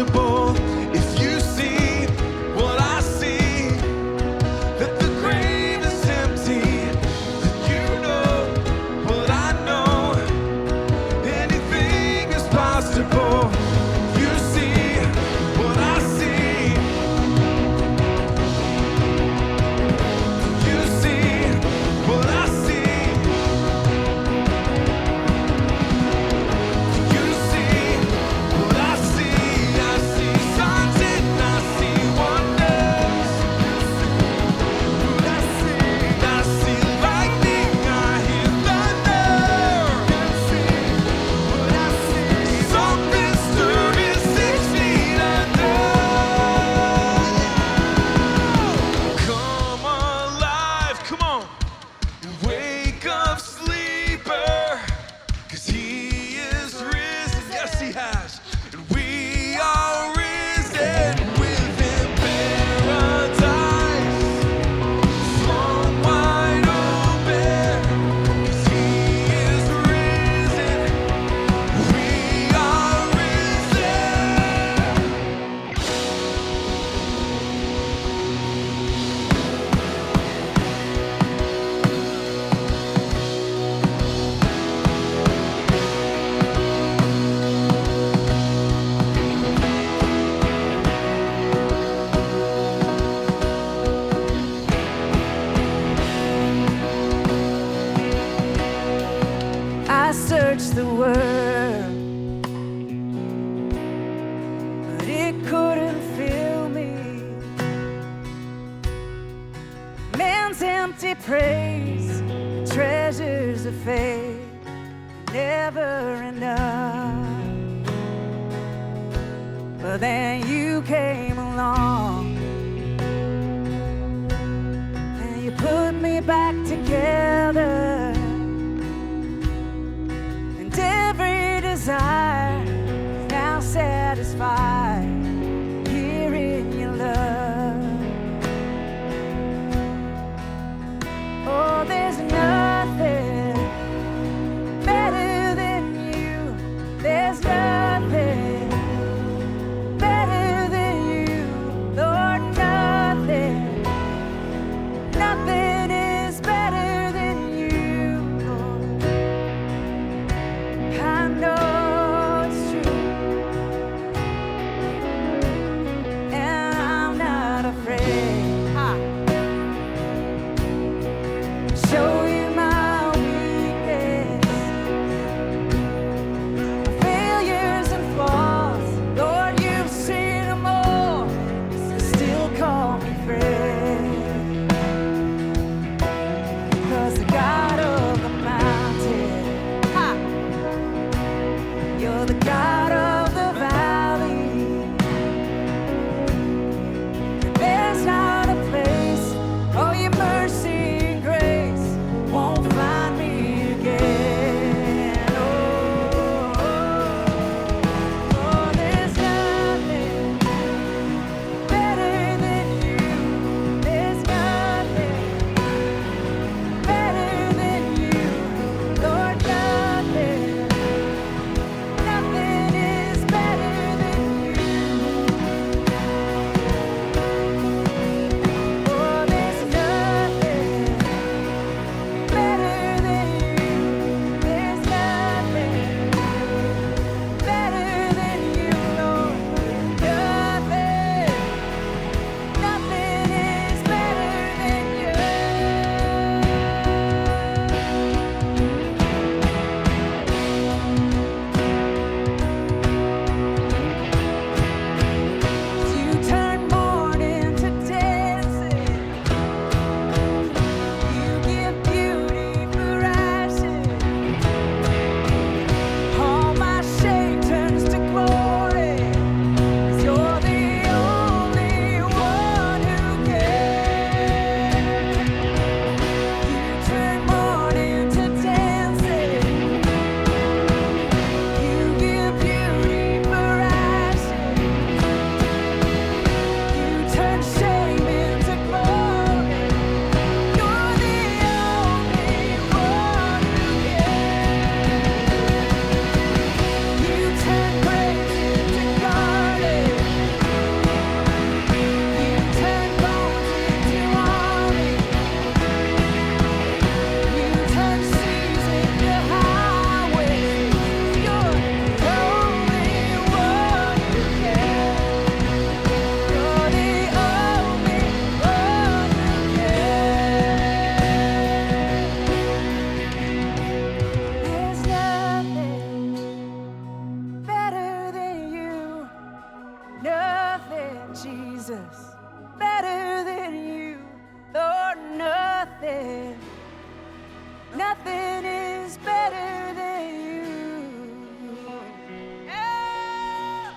impossible. If you see what I see, that the grave is empty, then you know what I know. Anything is possible. You see what I see. You see what I see. You see what I see. I see signs and I see wonders. What I see lightning, I hear thunder. What I see, something stirring 6 feet under. Come alive, come on. Wake up, sleeper, 'cause he is risen. Yes, he has. And we are risen with him. Paradise flung wide open, 'cause he is risen. We are risen. I searched the world, but it couldn't fill me. Man's empty praise, treasures of faith, never enough. But then you came along, and you put me back together. And every desire is now satisfied here in your love. Oh, there's nothing better than you. There's nothing better than you. Lord, nothing, nothing is better than you, Lord. I know it's true, and I'm not afraid. Show you my weakness, my failures and flaws. Lord, you've seen them all, still call me friend. 'Cause the God of the mountain, you're the God of the valley. And there's not a place, oh, your mercy and grace won't find me again. Oh, there's nothing better than you. There's nothing better than you. Lord, nothing, nothing Jesus, better than you. Lord, nothing is better than you. Yeah.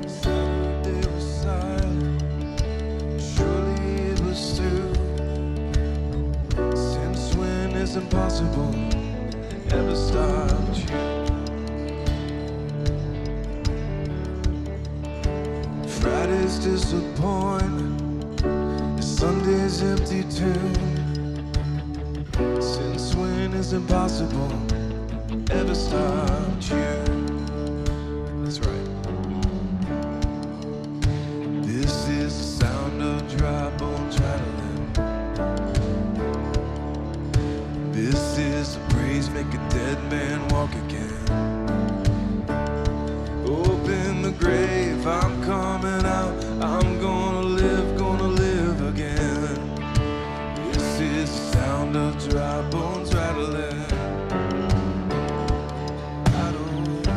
Saturday was silent, surely it was through. Since when is impossible ever stopped you? Friday's disappointment, Sunday's empty tomb. Since when is impossible ever stopped you? That's right. This is the sound of dry bones rattling. This is the praise make a dead man walk again. Open the grave, I'm coming out. I'm gonna live again. This is the sound of dry bones rattling. I don't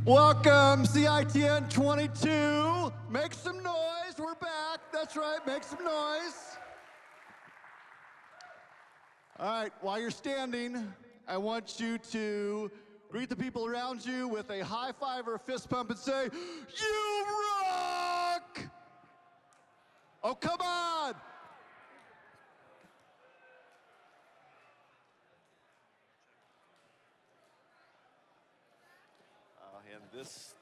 Welcome, CITN22. Make some noise. We're back. That's right. Make some noise. All right. While you're standing, I want you to greet the people around you with a high five or a fist pump and say, "You rock!" Oh, come on. I'll hand this.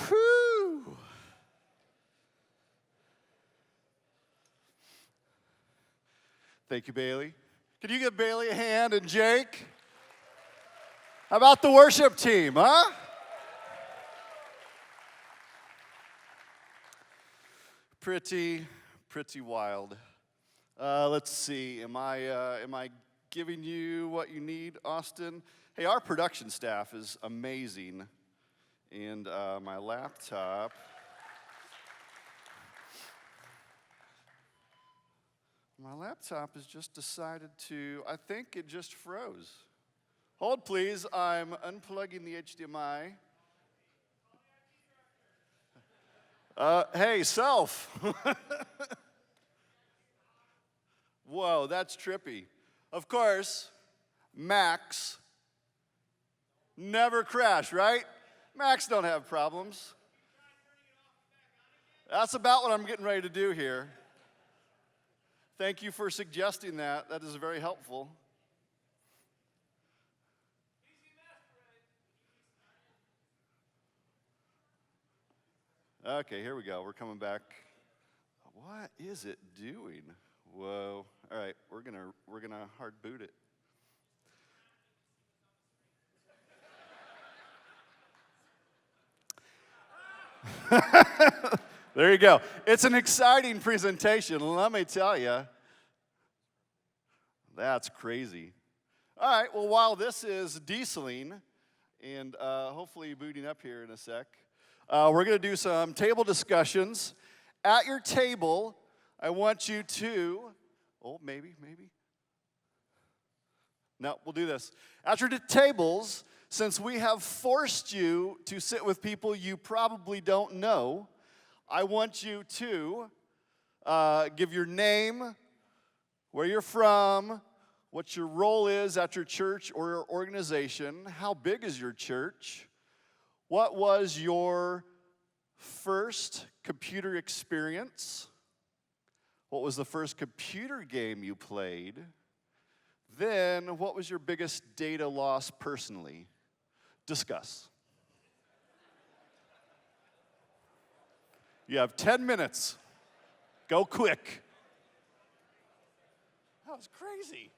Whew. Thank you, Bailey. Can you give Bailey a hand and Jake? How about the worship team, huh? Pretty wild. Let's see. Am I giving you what you need, Austin? Hey, our production staff is amazing, and my laptop. My laptop has just decided to. I think it just froze. Hold, please. I'm unplugging the HDMI. Hey, self. Whoa, that's trippy. Of course, Macs never crash, right? Macs don't have problems. That's about what I'm getting ready to do here. Thank you for suggesting that. That is very helpful. Okay, here we go. We're coming back. What is it doing? Whoa. All right, we're gonna hard boot it. There you go. It's an exciting presentation, let me tell you. That's crazy. All right, well, while this is dieseling and hopefully booting up here in a sec, we're going to do some table discussions. At your table, I want you to, maybe. No, we'll do this. At your tables, since we have forced you to sit with people you probably don't know, I want you to give your name, where you're from, what your role is at your church or your organization, how big is your church, what was your first computer experience, what was the first computer game you played, then what was your biggest data loss personally? Discuss. You have 10 minutes. Go quick. That was crazy.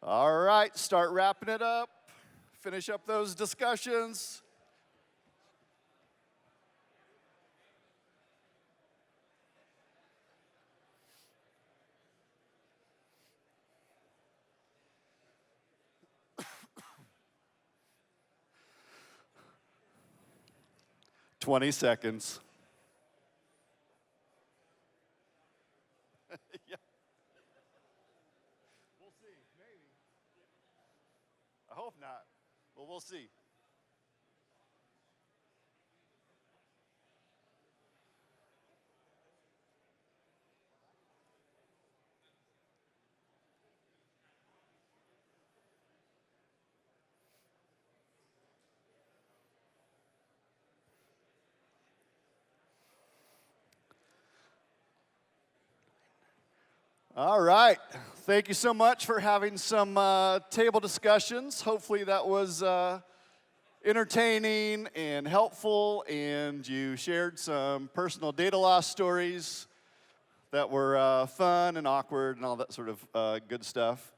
All right, start wrapping it up. Finish up those discussions. "20 seconds. Yeah. We'll see, maybe. I hope not, but we'll see. All right. Thank you so much for having some table discussions. Hopefully that was entertaining and helpful, and you shared some personal data loss stories that were fun and awkward and all that sort of good stuff.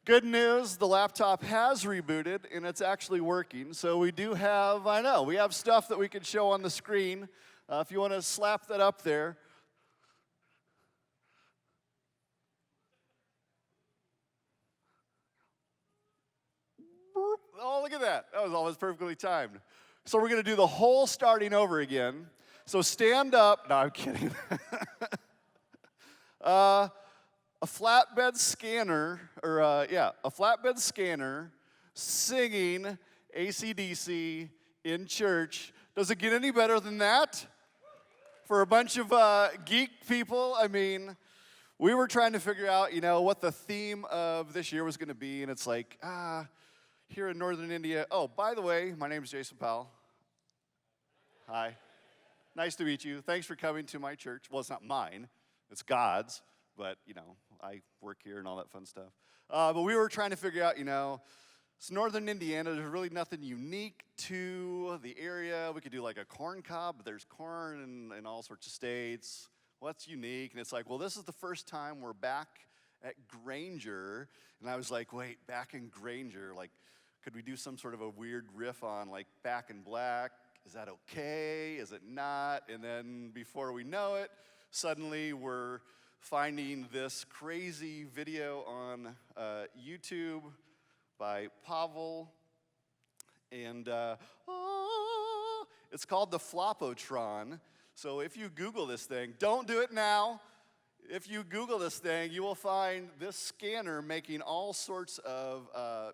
Good news, the laptop has rebooted and it's actually working. So we do have, we have stuff that we can show on the screen. If you want to slap that up there. Oh, look at that. That was almost perfectly timed. So we're going to do the whole starting over again. So stand up. No, I'm kidding. A flatbed scanner, a flatbed scanner singing AC/DC in church. Does it get any better than that? For a bunch of geek people, we were trying to figure out, what the theme of this year was going to be, and it's like, here in northern India. Oh, by the way, my name is Jason Powell. Hi. Nice to meet you. Thanks for coming to my church. Well, it's not mine. It's God's. But, I work here and all that fun stuff. But we were trying to figure out, it's northern Indiana. There's really nothing unique to the area. We could do like a corn cob, but there's corn in all sorts of states. What's unique? And it's like, well, this is the first time we're back at Granger. And I was like, wait, back in Granger, like, could we do some sort of a weird riff on like Back in Black? Is that okay? Is it not? And then before we know it, suddenly we're finding this crazy video on YouTube by Powell. And it's called the Flopotron. So if you Google this thing, don't do it now. If you Google this thing, you will find this scanner making all sorts of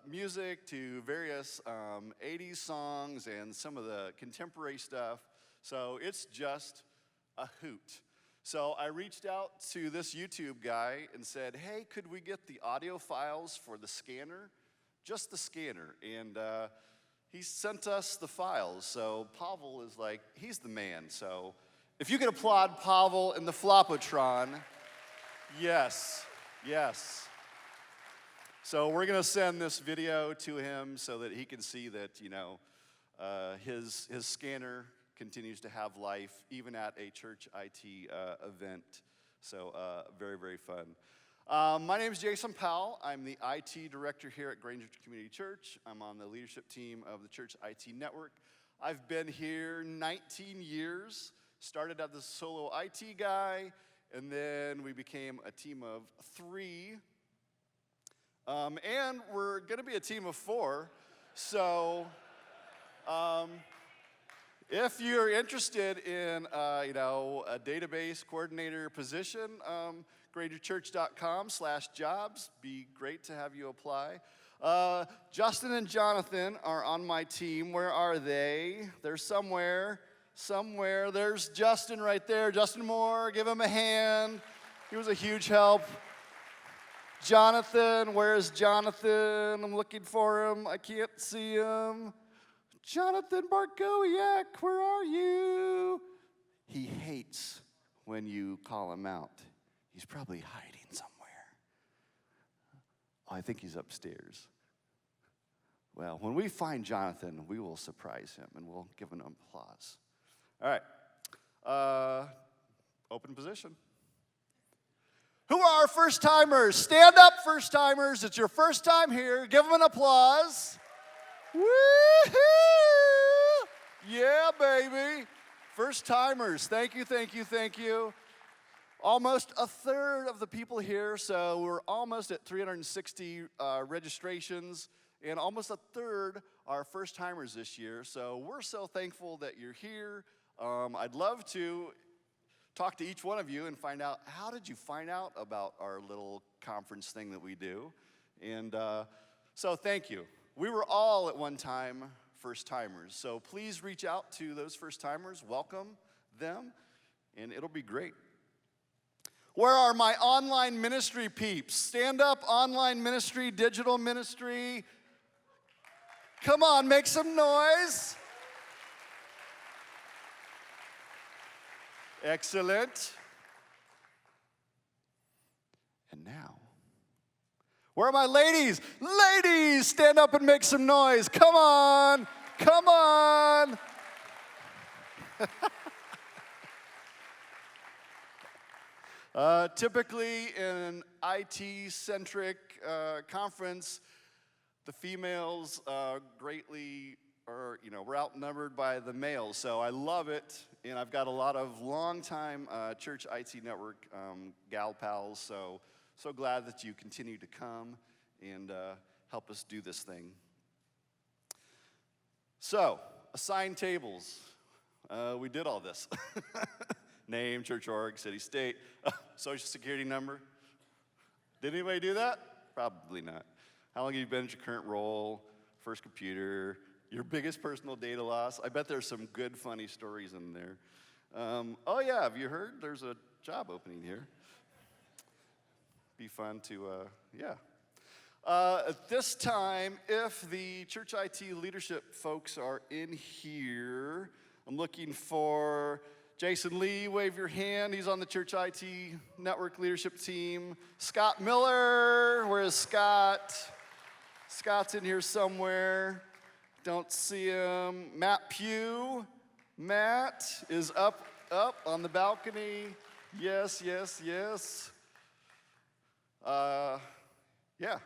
music to various 80s songs and some of the contemporary stuff. So it's just a hoot. So I reached out to this YouTube guy and said, hey, could we get the audio files for the scanner? Just the scanner. And he sent us the files. So Powell is like, he's the man. So if you could applaud Powell and the Flopotron. Yes, yes. So we're going to send this video to him so that he can see that, his scanner continues to have life, even at a church IT event. So very, very fun. My name is Jason Powell. I'm the IT director here at Granger Community Church. I'm on the leadership team of the church IT network. I've been here 19 years, started as a solo IT guy, and then we became a team of 3. And we're going to be a team of 4. So if you're interested in, a database coordinator position, grangerchurch.com/jobs. Be great to have you apply. Justin and Jonathan are on my team. Where are they? They're somewhere. There's Justin right there. Justin Moore, give him a hand. He was a huge help. Jonathan, where's Jonathan? I'm looking for him. I can't see him. Jonathan Barkowiak, where are you? He hates when you call him out. He's probably hiding somewhere. Oh, I think he's upstairs. Well, when we find Jonathan, we will surprise him and we'll give him an applause. All right. Open position. Who are our first timers? Stand up, first timers. It's your first time here. Give them an applause. Woo-hoo! Yeah, baby. First timers. Thank you, thank you, thank you. Almost a third of the people here, so we're almost at 360 registrations, and almost a third are first timers this year. So we're so thankful that you're here. I'd love to talk to each one of you and find out, how did you find out about our little conference thing that we do? And so thank you. We were all at one time first timers. So please reach out to those first timers, welcome them, and it'll be great. Where are my online ministry peeps? Stand up, online ministry, digital ministry. Come on, make some noise. Excellent. And now, where are my ladies? Ladies, stand up and make some noise. Come on, come on. Typically in an IT-centric conference, the females greatly are, we're outnumbered by the males. So I love it, and I've got a lot of longtime Church IT Network gal pals. So glad that you continue to come and help us do this thing. So, assigned tables. We did all this. Name, church org, city, state, social security number. Did anybody do that? Probably not. How long have you been at your current role? First computer, your biggest personal data loss. I bet there's some good, funny stories in there. Oh yeah, have you heard? There's a job opening here. Be fun to, yeah. At this time, if the church IT leadership folks are in here, I'm looking for Jason Lee, wave your hand. He's on the Church IT Network leadership team. Scott Miller, where is Scott? Scott's in here somewhere. Don't see him. Matt Pugh. Matt is up on the balcony. Yes, yes, yes. Yeah,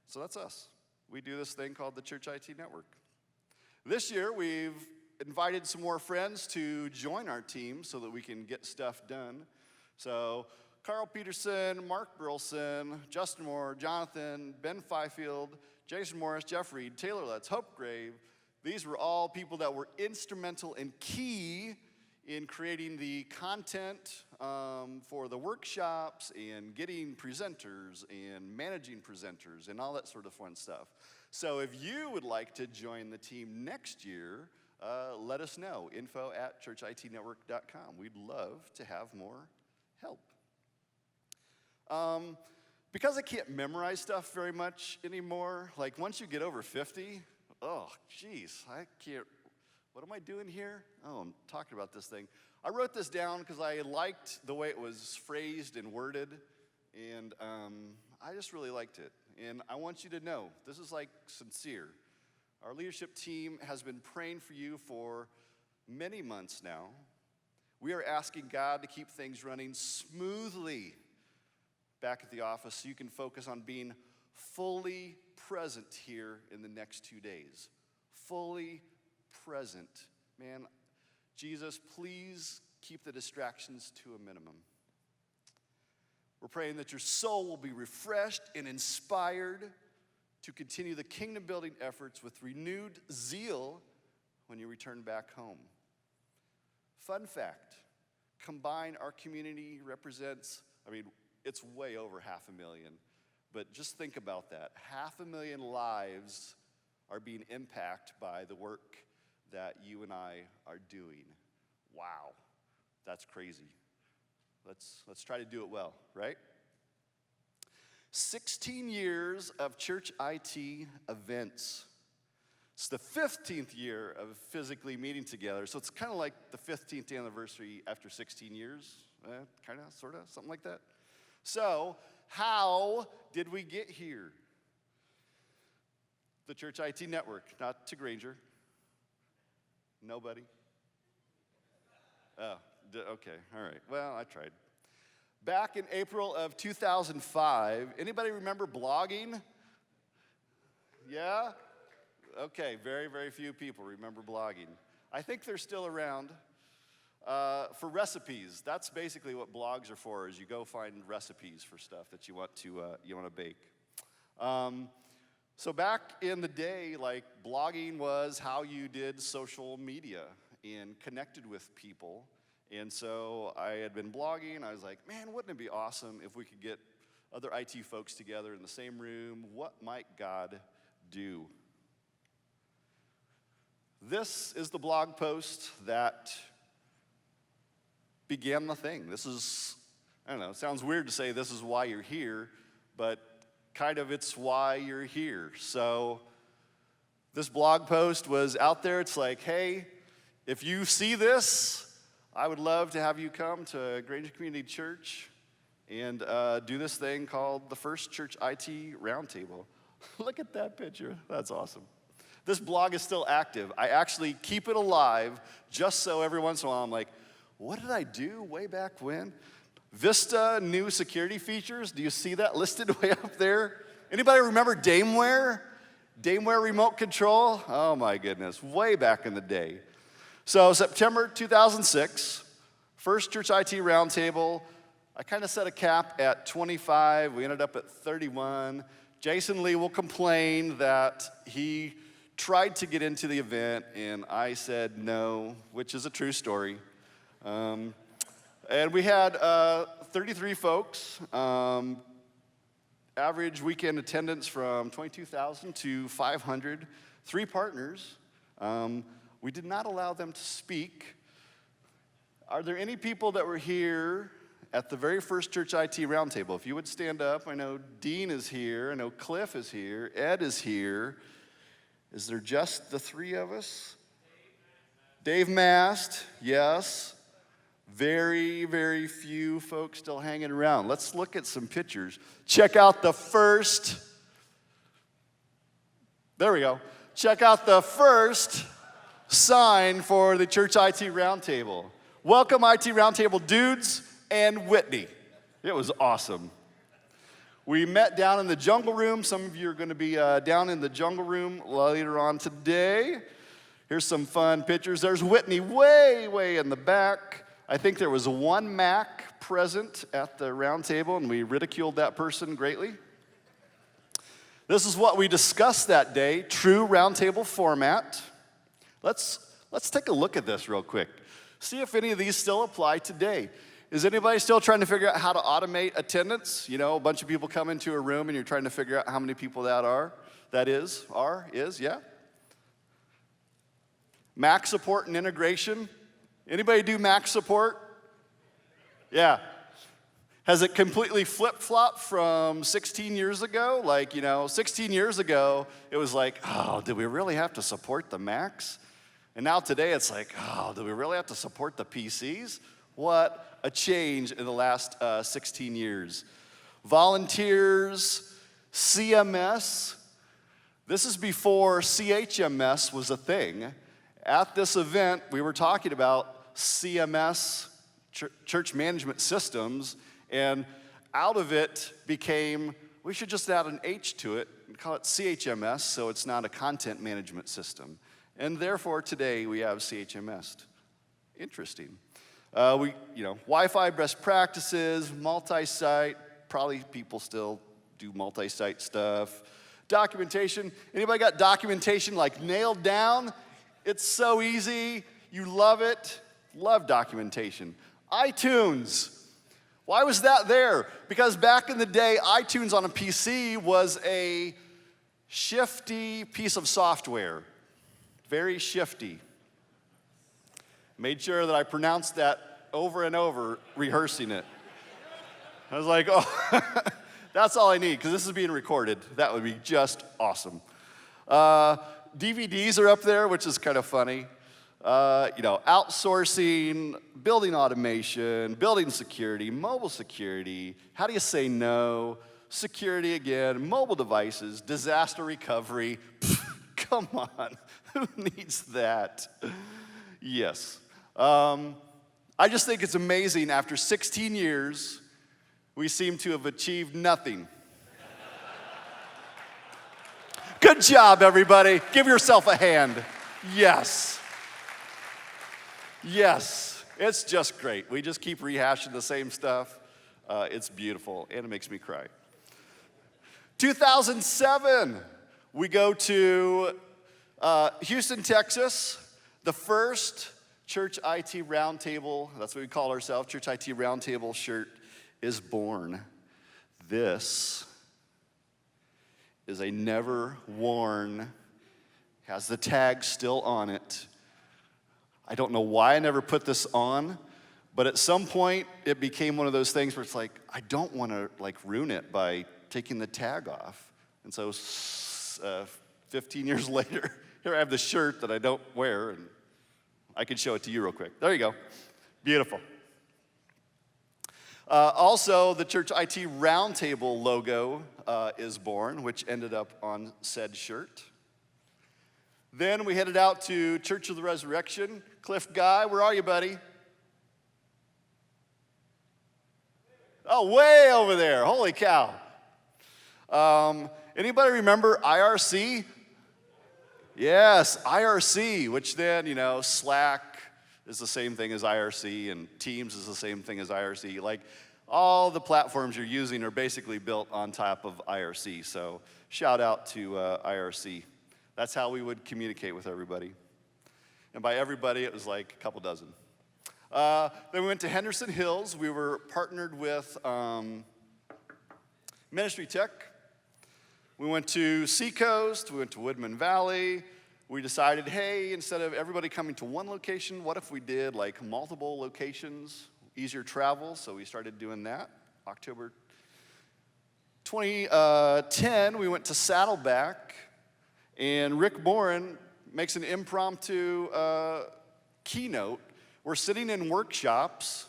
so that's us. We do this thing called the Church IT Network. This year, we've invited some more friends to join our team so that we can get stuff done. So Carl Peterson, Mark Burleson, Justin Moore, Jonathan, Ben Fifield, Jason Morris, Jeff Reed, Taylor Letts, Hope Grave. These were all people that were instrumental and key in creating the content for the workshops and getting presenters and managing presenters and all that sort of fun stuff. So if you would like to join the team next year, let us know, info@churchitnetwork.com. We'd love to have more help. Because I can't memorize stuff very much anymore, like once you get over 50, oh, geez, I can't, what am I doing here? Oh, I'm talking about this thing. I wrote this down because I liked the way it was phrased and worded, and I just really liked it. And I want you to know, this is like sincere. Our leadership team has been praying for you for many months now. We are asking God to keep things running smoothly back at the office so you can focus on being fully present here in the next 2 days. Fully present. Man, Jesus, please keep the distractions to a minimum. We're praying that your soul will be refreshed and inspired to continue the kingdom-building efforts with renewed zeal when you return back home. Fun fact, combined, our community represents, it's way over 500,000, but just think about that. 500,000 lives are being impacted by the work that you and I are doing. Wow, that's crazy. Let's try to do it well, right? 16 years of church IT events. It's the 15th year of physically meeting together, so it's kind of like the 15th anniversary after 16 years, kind of, sort of, something like that. So, how did we get here? The Church IT Network, not to Granger. Nobody? Oh, okay, all right. Well, I tried. Back in April of 2005, anybody remember blogging? Yeah? Okay, very, very few people remember blogging. I think they're still around. For recipes, that's basically what blogs are for, is you go find recipes for stuff that you want to bake. So back in the day, like, blogging was how you did social media and connected with people. And so I had been blogging. I was like, man, wouldn't it be awesome if we could get other IT folks together in the same room? What might God do? This is the blog post that began the thing. This is, I don't know, it sounds weird to say this is why you're here, but kind of it's why you're here. So this blog post was out there. It's like, hey, if you see this, I would love to have you come to Granger Community Church and do this thing called the First Church IT Roundtable. Look at that picture. That's awesome. This blog is still active. I actually keep it alive just so every once in a while I'm like, what did I do way back when? Vista new security features. Do you see that listed way up there? Anybody remember Dameware? Dameware remote control? Oh my goodness, way back in the day. So September 2006, First Church IT Roundtable. I kind of set a cap at 25. We ended up at 31. Jason Lee will complain that he tried to get into the event, and I said no, which is a true story. And we had 33 folks, average weekend attendance from 22,000 to 500, 3 partners. We did not allow them to speak. Are there any people that were here at the very first Church IT Roundtable? If you would stand up. I know Dean is here. I know Cliff is here. Ed is here. Is there just the 3 of us? Dave Mast, yes. Very, very few folks still hanging around. Let's look at some pictures. Check out the first. There we go. Check out the first sign for the Church IT Roundtable. Welcome, IT Roundtable dudes and Whitney. It was awesome. We met down in the jungle room. Some of you are going to be down in the jungle room later on today. Here's some fun pictures. There's Whitney way, way in the back. I think there was 1 Mac present at the roundtable, and we ridiculed that person greatly. This is what we discussed that day, true roundtable format. Let's take a look at this real quick. See if any of these still apply today. Is anybody still trying to figure out how to automate attendance? You know, a bunch of people come into a room and you're trying to figure out how many people that is, yeah? Mac support and integration. Anybody do Mac support? Yeah. Has it completely flip-flopped from 16 years ago? Like, 16 years ago, it was like, oh, did we really have to support the Macs? And now today, it's like, oh, do we really have to support the PCs? What a change in the last 16 years. Volunteers, CMS. This is before CHMS was a thing. At this event, we were talking about CMS, church management systems, and out of it became, we should just add an H to it and call it CHMS, so it's not a content management system. And therefore, today, we have CHMS. Interesting. Wi-Fi best practices, multi-site, probably people still do multi-site stuff. Documentation, anybody got documentation like nailed down? It's so easy, you love it, love documentation. iTunes, why was that there? Because back in the day, iTunes on a PC was a shifty piece of software, very shifty. Made sure that I pronounced that over and over, rehearsing it. I was like, oh, that's all I need, because this is being recorded. That would be just awesome. DVDs are up there, which is kind of funny. Outsourcing, building automation, building security, mobile security, how do you say no, security again, mobile devices, disaster recovery. Come on, who needs that? Yes. I just think it's amazing after 16 years, we seem to have achieved nothing. Good job, everybody. Give yourself a hand. Yes. Yes. It's just great. We just keep rehashing the same stuff. It's beautiful, and it makes me cry. 2007, we go to Houston, Texas, the first Church IT Roundtable, that's what we call ourselves, Church IT Roundtable shirt is born. This is a never worn, has the tag still on it. I don't know why I never put this on, but at some point it became one of those things where it's like, I don't want to ruin it by taking the tag off. And so 15 years later, here I have the shirt that I don't wear, and I can show it to you real quick. There you go. Beautiful. Also, the Church IT Roundtable logo is born, which ended up on said shirt. Then we headed out to Church of the Resurrection. Cliff Guy, where are you, buddy? Oh, way over there. Holy cow. Anybody remember IRC? Yes, IRC, which then, Slack is the same thing as IRC, and Teams is the same thing as IRC. Like, all the platforms you're using are basically built on top of IRC. So, shout out to IRC. That's how we would communicate with everybody. And by everybody, it was like a couple dozen. Then we went to Henderson Hills. We were partnered with Ministry Tech. We went to Seacoast, we went to Woodman Valley. We decided, hey, instead of everybody coming to one location, what if we did multiple locations, easier travel? So we started doing that. October 2010, we went to Saddleback, and Rick Morin makes an impromptu keynote. We're sitting in workshops.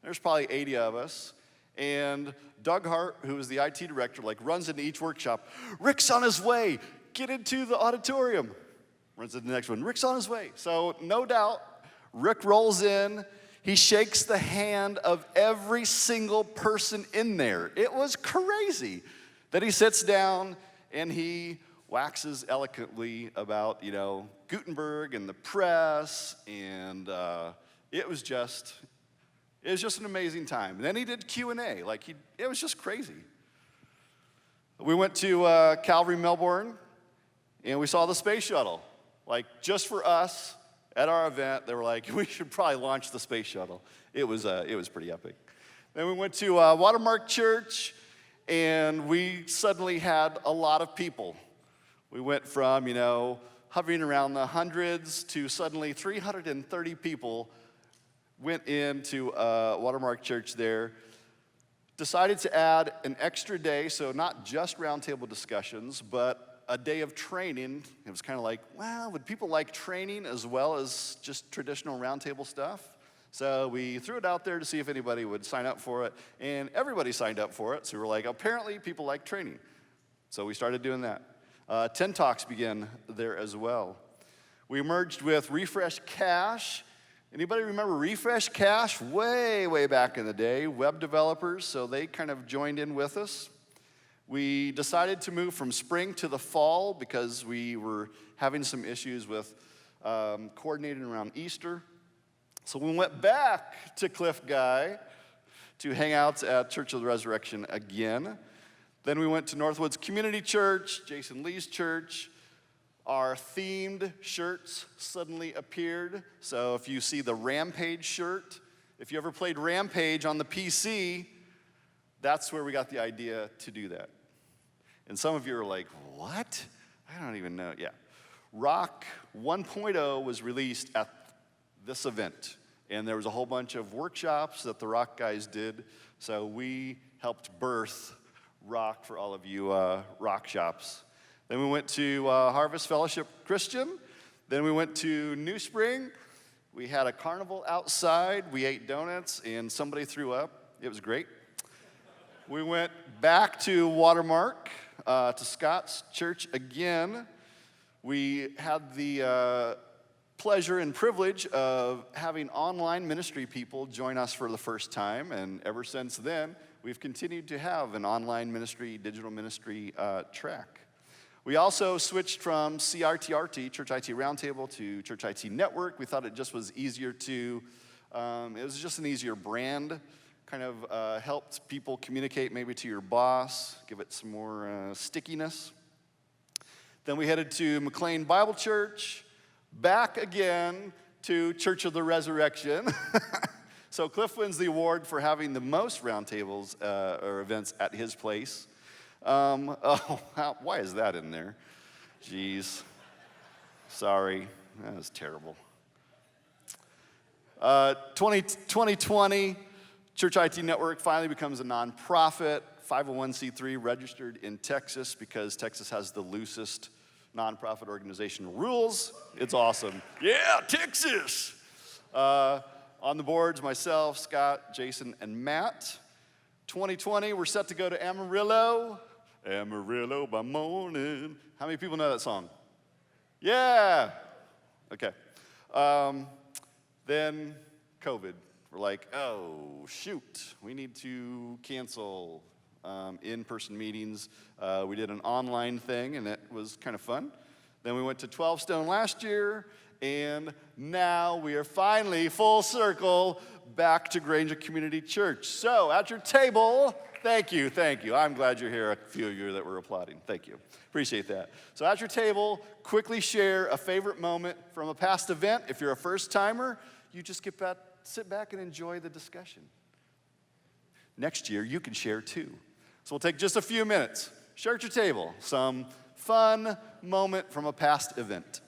There's probably 80 of us. And Doug Hart, who is the IT director, runs into each workshop. Rick's on his way. Get into the auditorium. Runs into the next one. Rick's on his way. So no doubt, Rick rolls in. He shakes the hand of every single person in there. It was crazy. Then he sits down and he waxes eloquently about, Gutenberg and the press, and it was just an amazing time. And then he did Q&A. It was just crazy. We went to Calvary, Melbourne, and we saw the space shuttle. Just for us, at our event, they were like, we should probably launch the space shuttle. It was pretty epic. Then we went to Watermark Church, and we suddenly had a lot of people. We went from, hovering around the hundreds to suddenly 330 people went into Watermark Church there. Decided to add an extra day, so not just roundtable discussions, but a day of training. It was kind of like, well, would people like training as well as just traditional roundtable stuff? So we threw it out there to see if anybody would sign up for it, and everybody signed up for it. So we were like, apparently people like training. So we started doing that. 10 talks began there as well. We merged with Refresh Cache. Anybody remember Refresh Cache? Way back in the day, web developers, so they kind of joined in with us. We decided to move from spring to the fall because we were having some issues with coordinating around Easter. So we went back to Cliff Guy to hang out at Church of the Resurrection again. Then we went to Northwoods Community Church, Jason Lee's church. Our themed shirts suddenly appeared. So if you see the Rampage shirt, if you ever played Rampage on the PC, that's where we got the idea to do that. And some of you are like, what? I don't even know. Yeah. Rock 1.0 was released at this event. And there was a whole bunch of workshops that the Rock guys did. So we helped birth Rock for all of you rock shops. Then we went to Harvest Fellowship Christian. Then we went to New Spring. We had a carnival outside. We ate donuts, and somebody threw up. It was great. We went back to Watermark, to Scott's church again. We had the pleasure and privilege of having online ministry people join us for the first time, and ever since then, we've continued to have an online ministry, digital ministry track. We also switched from CRTRT, Church IT Roundtable, to Church IT Network. We thought it just was easier to, it was just an easier brand, kind of helped people communicate maybe to your boss, give it some more stickiness. Then we headed to McLean Bible Church, back again to Church of the Resurrection. So Cliff wins the award for having the most roundtables or events at his place. Why is that in there? Jeez. Sorry. That was terrible. 2020, Church IT Network finally becomes a nonprofit, 501c3 registered in Texas because Texas has the loosest nonprofit organization rules. It's awesome. Yeah, Texas! On the boards, myself, Scott, Jason, and Matt. 2020, we're set to go to Amarillo. Amarillo by morning. How many people know that song? Yeah. Okay. Then COVID. We're like, oh, shoot. We need to cancel in-person meetings. We did an online thing, and it was kind of fun. Then we went to 12 Stone last year, and now we are finally full circle back to Granger Community Church. So at your table, thank you. I'm glad you're here, a few of you that were applauding. Thank you. Appreciate that. So at your table, quickly share a favorite moment from a past event. If you're a first-timer, you just sit back and enjoy the discussion. Next year, you can share too. So we'll take just a few minutes. Share at your table some fun moment from a past event.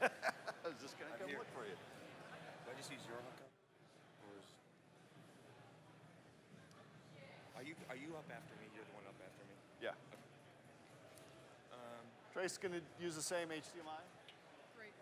I was just going to come look for you. Do I just use your hookup? Or is... Are you up after me? You're the one up after me? Yeah. Trace's going to use the same HDMI. Great.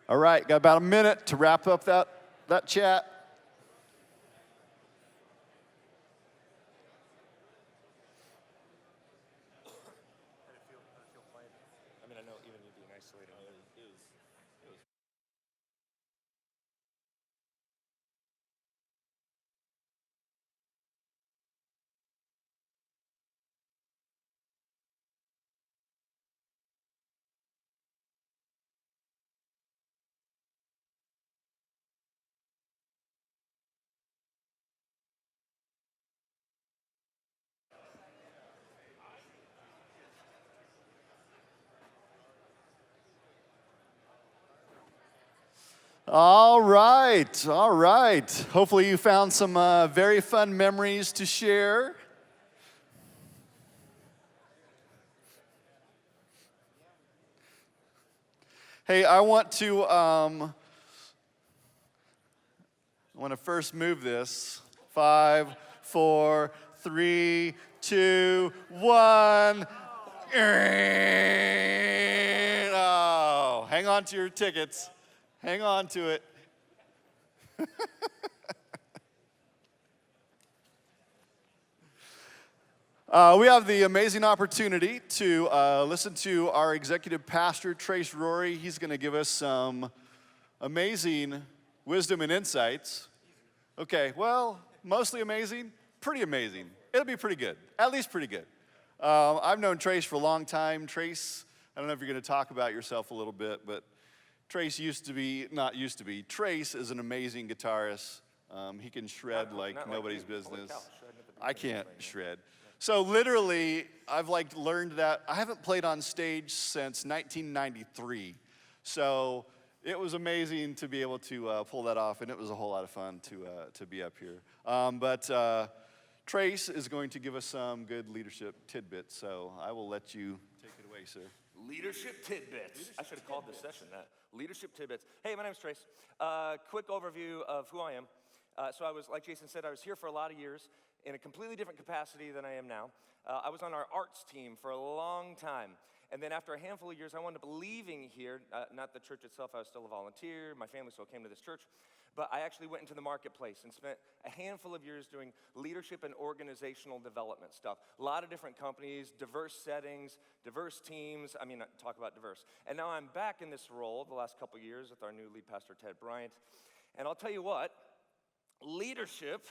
All right, got about a minute to wrap up that chat. All right, all right. Hopefully you found some very fun memories to share. Hey, I want to first move this. 5, 4, 3, 2, 1. Oh, hang on to your tickets. Hang on to it. We have the amazing opportunity to listen to our executive pastor, Trace Rorie. He's going to give us some amazing wisdom and insights. Okay, well, mostly amazing, pretty amazing. It'll be pretty good, at least pretty good. I've known Trace for a long time. Trace, I don't know if you're going to talk about yourself a little bit, but Trace Trace is an amazing guitarist. He can shred like nobody's business. I can't shred. So literally, I've learned that I haven't played on stage since 1993. So it was amazing to be able to pull that off, and it was a whole lot of fun to be up here. But Trace is going to give us some good leadership tidbits, so I will let you take it away, sir. Leadership tidbits. I should have called this session that. Leadership tidbits. Hey, my name's Trace. Quick overview of who I am. So I was, like Jason said, I was here for a lot of years in a completely different capacity than I am now. I was on our arts team for a long time. And then after a handful of years, I wound up leaving here, not the church itself, I was still a volunteer, my family still came to this church, but I actually went into the marketplace and spent a handful of years doing leadership and organizational development stuff. A lot of different companies, diverse settings, diverse teams, talk about diverse. And now I'm back in this role the last couple of years with our new lead pastor, Ted Bryant. And I'll tell you what, leadership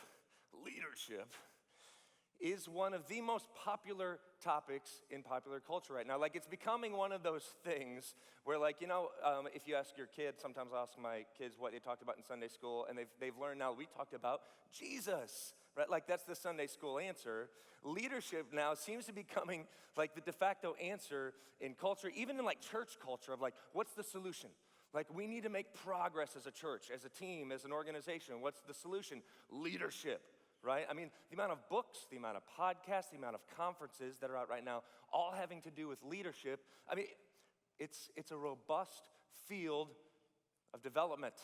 is one of the most popular topics in popular culture right now. It's becoming one of those things where, if you ask your kids, sometimes I ask my kids what they talked about in Sunday school, and they've learned now we talked about Jesus, right? That's the Sunday school answer. Leadership now seems to be becoming the de facto answer in culture, even in church culture of what's the solution? We need to make progress as a church, as a team, as an organization. What's the solution? Leadership. Right? The amount of books, the amount of podcasts, the amount of conferences that are out right now, all having to do with leadership. It's a robust field of development.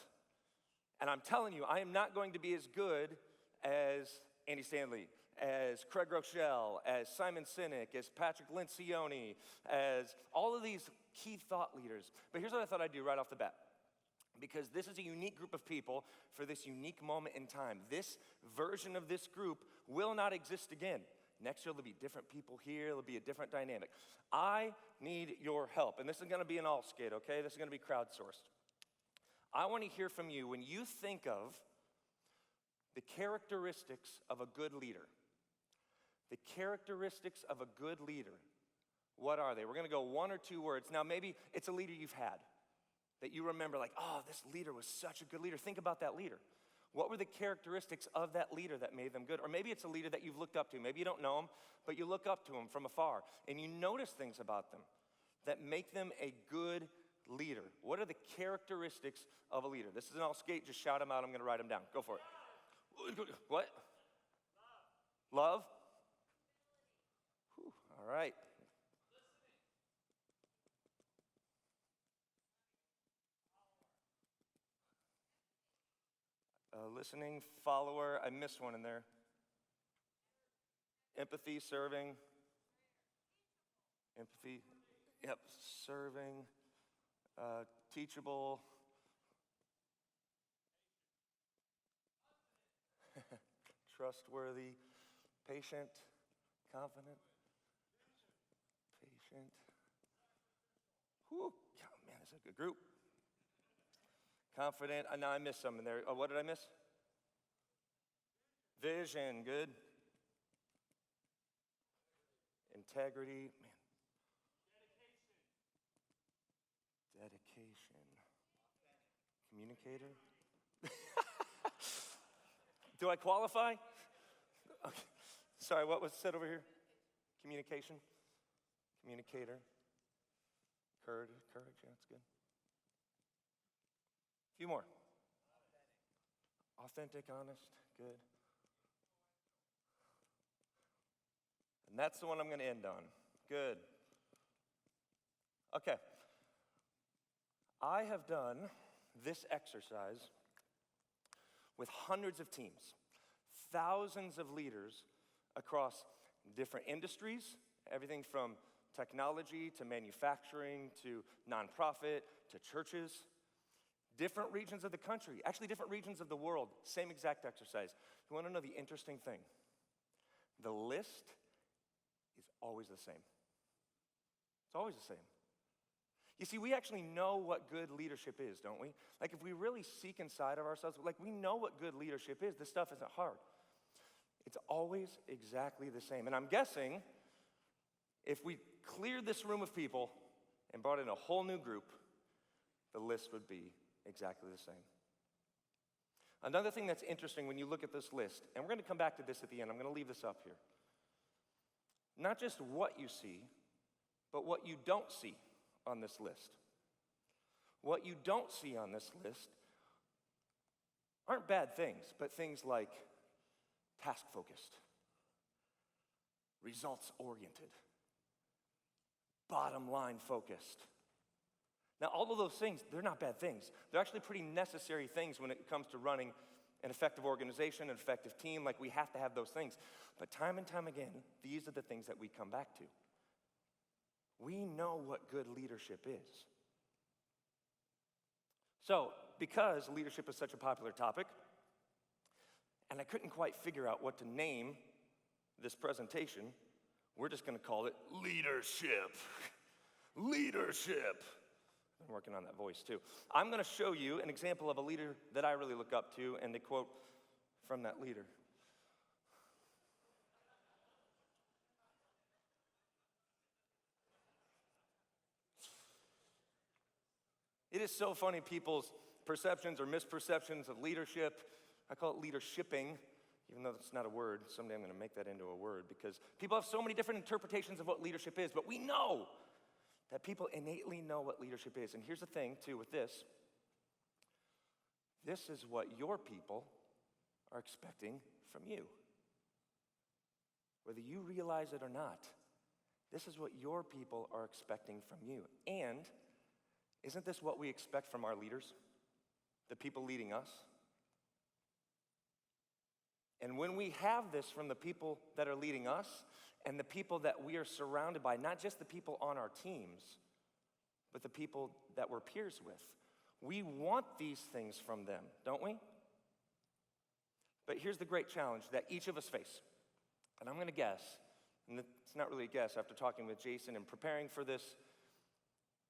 And I'm telling you, I am not going to be as good as Andy Stanley, as Craig Rochelle, as Simon Sinek, as Patrick Lencioni, as all of these key thought leaders. But here's what I thought I'd do right off the bat. Because this is a unique group of people for this unique moment in time. This version of this group will not exist again. Next year, there'll be different people here. There'll be a different dynamic. I need your help. And this is going to be an all skate, okay? This is going to be crowdsourced. I want to hear from you when you think of the characteristics of a good leader. The characteristics of a good leader. What are they? We're going to go one or two words. Now, maybe it's a leader you've had that you remember this leader was such a good leader. Think about that leader. What were the characteristics of that leader that made them good? Or maybe it's a leader that you've looked up to. Maybe you don't know him, but you look up to him from afar, and you notice things about them that make them a good leader. What are the characteristics of a leader? This is an all skate. Just shout them out. I'm going to write them down. Go for it. What? Love? Whew, all right. Listening, follower, I missed one in there. Empathy, serving. Empathy, yep, serving. Teachable. Trustworthy. Patient. Confident. Patient. Whew, oh, man, this is a good group. Confident. Now I missed some in there. Oh, what did I miss? Vision. Good. Integrity. Man. Dedication. Communicator. Do I qualify? Okay. Sorry, what was said over here? Communication. Communicator. Courage. Yeah, that's good. A few more. Authentic, honest, good. And that's the one I'm going to end on. Good. Okay. I have done this exercise with hundreds of teams, thousands of leaders across different industries, everything from technology to manufacturing to nonprofit to churches, different regions of the country, actually different regions of the world, same exact exercise. You want to know the interesting thing? The list is always the same. It's always the same. You see, we actually know what good leadership is, don't we? Like, if we really seek inside of ourselves, like, we know what good leadership is. This stuff isn't hard. It's always exactly the same. And I'm guessing if we cleared this room of people and brought in a whole new group, the list would be exactly the same. Another thing that's interesting when you look at this list, and we're going to come back to this at the end, I'm going to leave this up here. Not just what you see, but what you don't see on this list. What you don't see on this list aren't bad things, but things like task-focused, results-oriented, bottom-line focused. Now, all of those things, they're not bad things. They're actually pretty necessary things when it comes to running an effective organization, an effective team. Like, we have to have those things. But time and time again, these are the things that we come back to. We know what good leadership is. So, because leadership is such a popular topic, and I couldn't quite figure out what to name this presentation, we're just going to call it Leadership. Leadership. I'm working on that voice too. I'm going to show you an example of a leader that I really look up to, and a quote from that leader. It is so funny, people's perceptions or misperceptions of leadership. I call it leadershiping, even though it's not a word. Someday I'm going to make that into a word, because people have so many different interpretations of what leadership is, but we know that people innately know what leadership is. And here's the thing, too, with this. This is what your people are expecting from you. Whether you realize it or not, this is what your people are expecting from you. And isn't this what we expect from our leaders, the people leading us? And when we have this from the people that are leading us and the people that we are surrounded by, not just the people on our teams, but the people that we're peers with, we want these things from them, don't we? But here's the great challenge that each of us face. And I'm going to guess, and it's not really a guess after talking with Jason and preparing for this,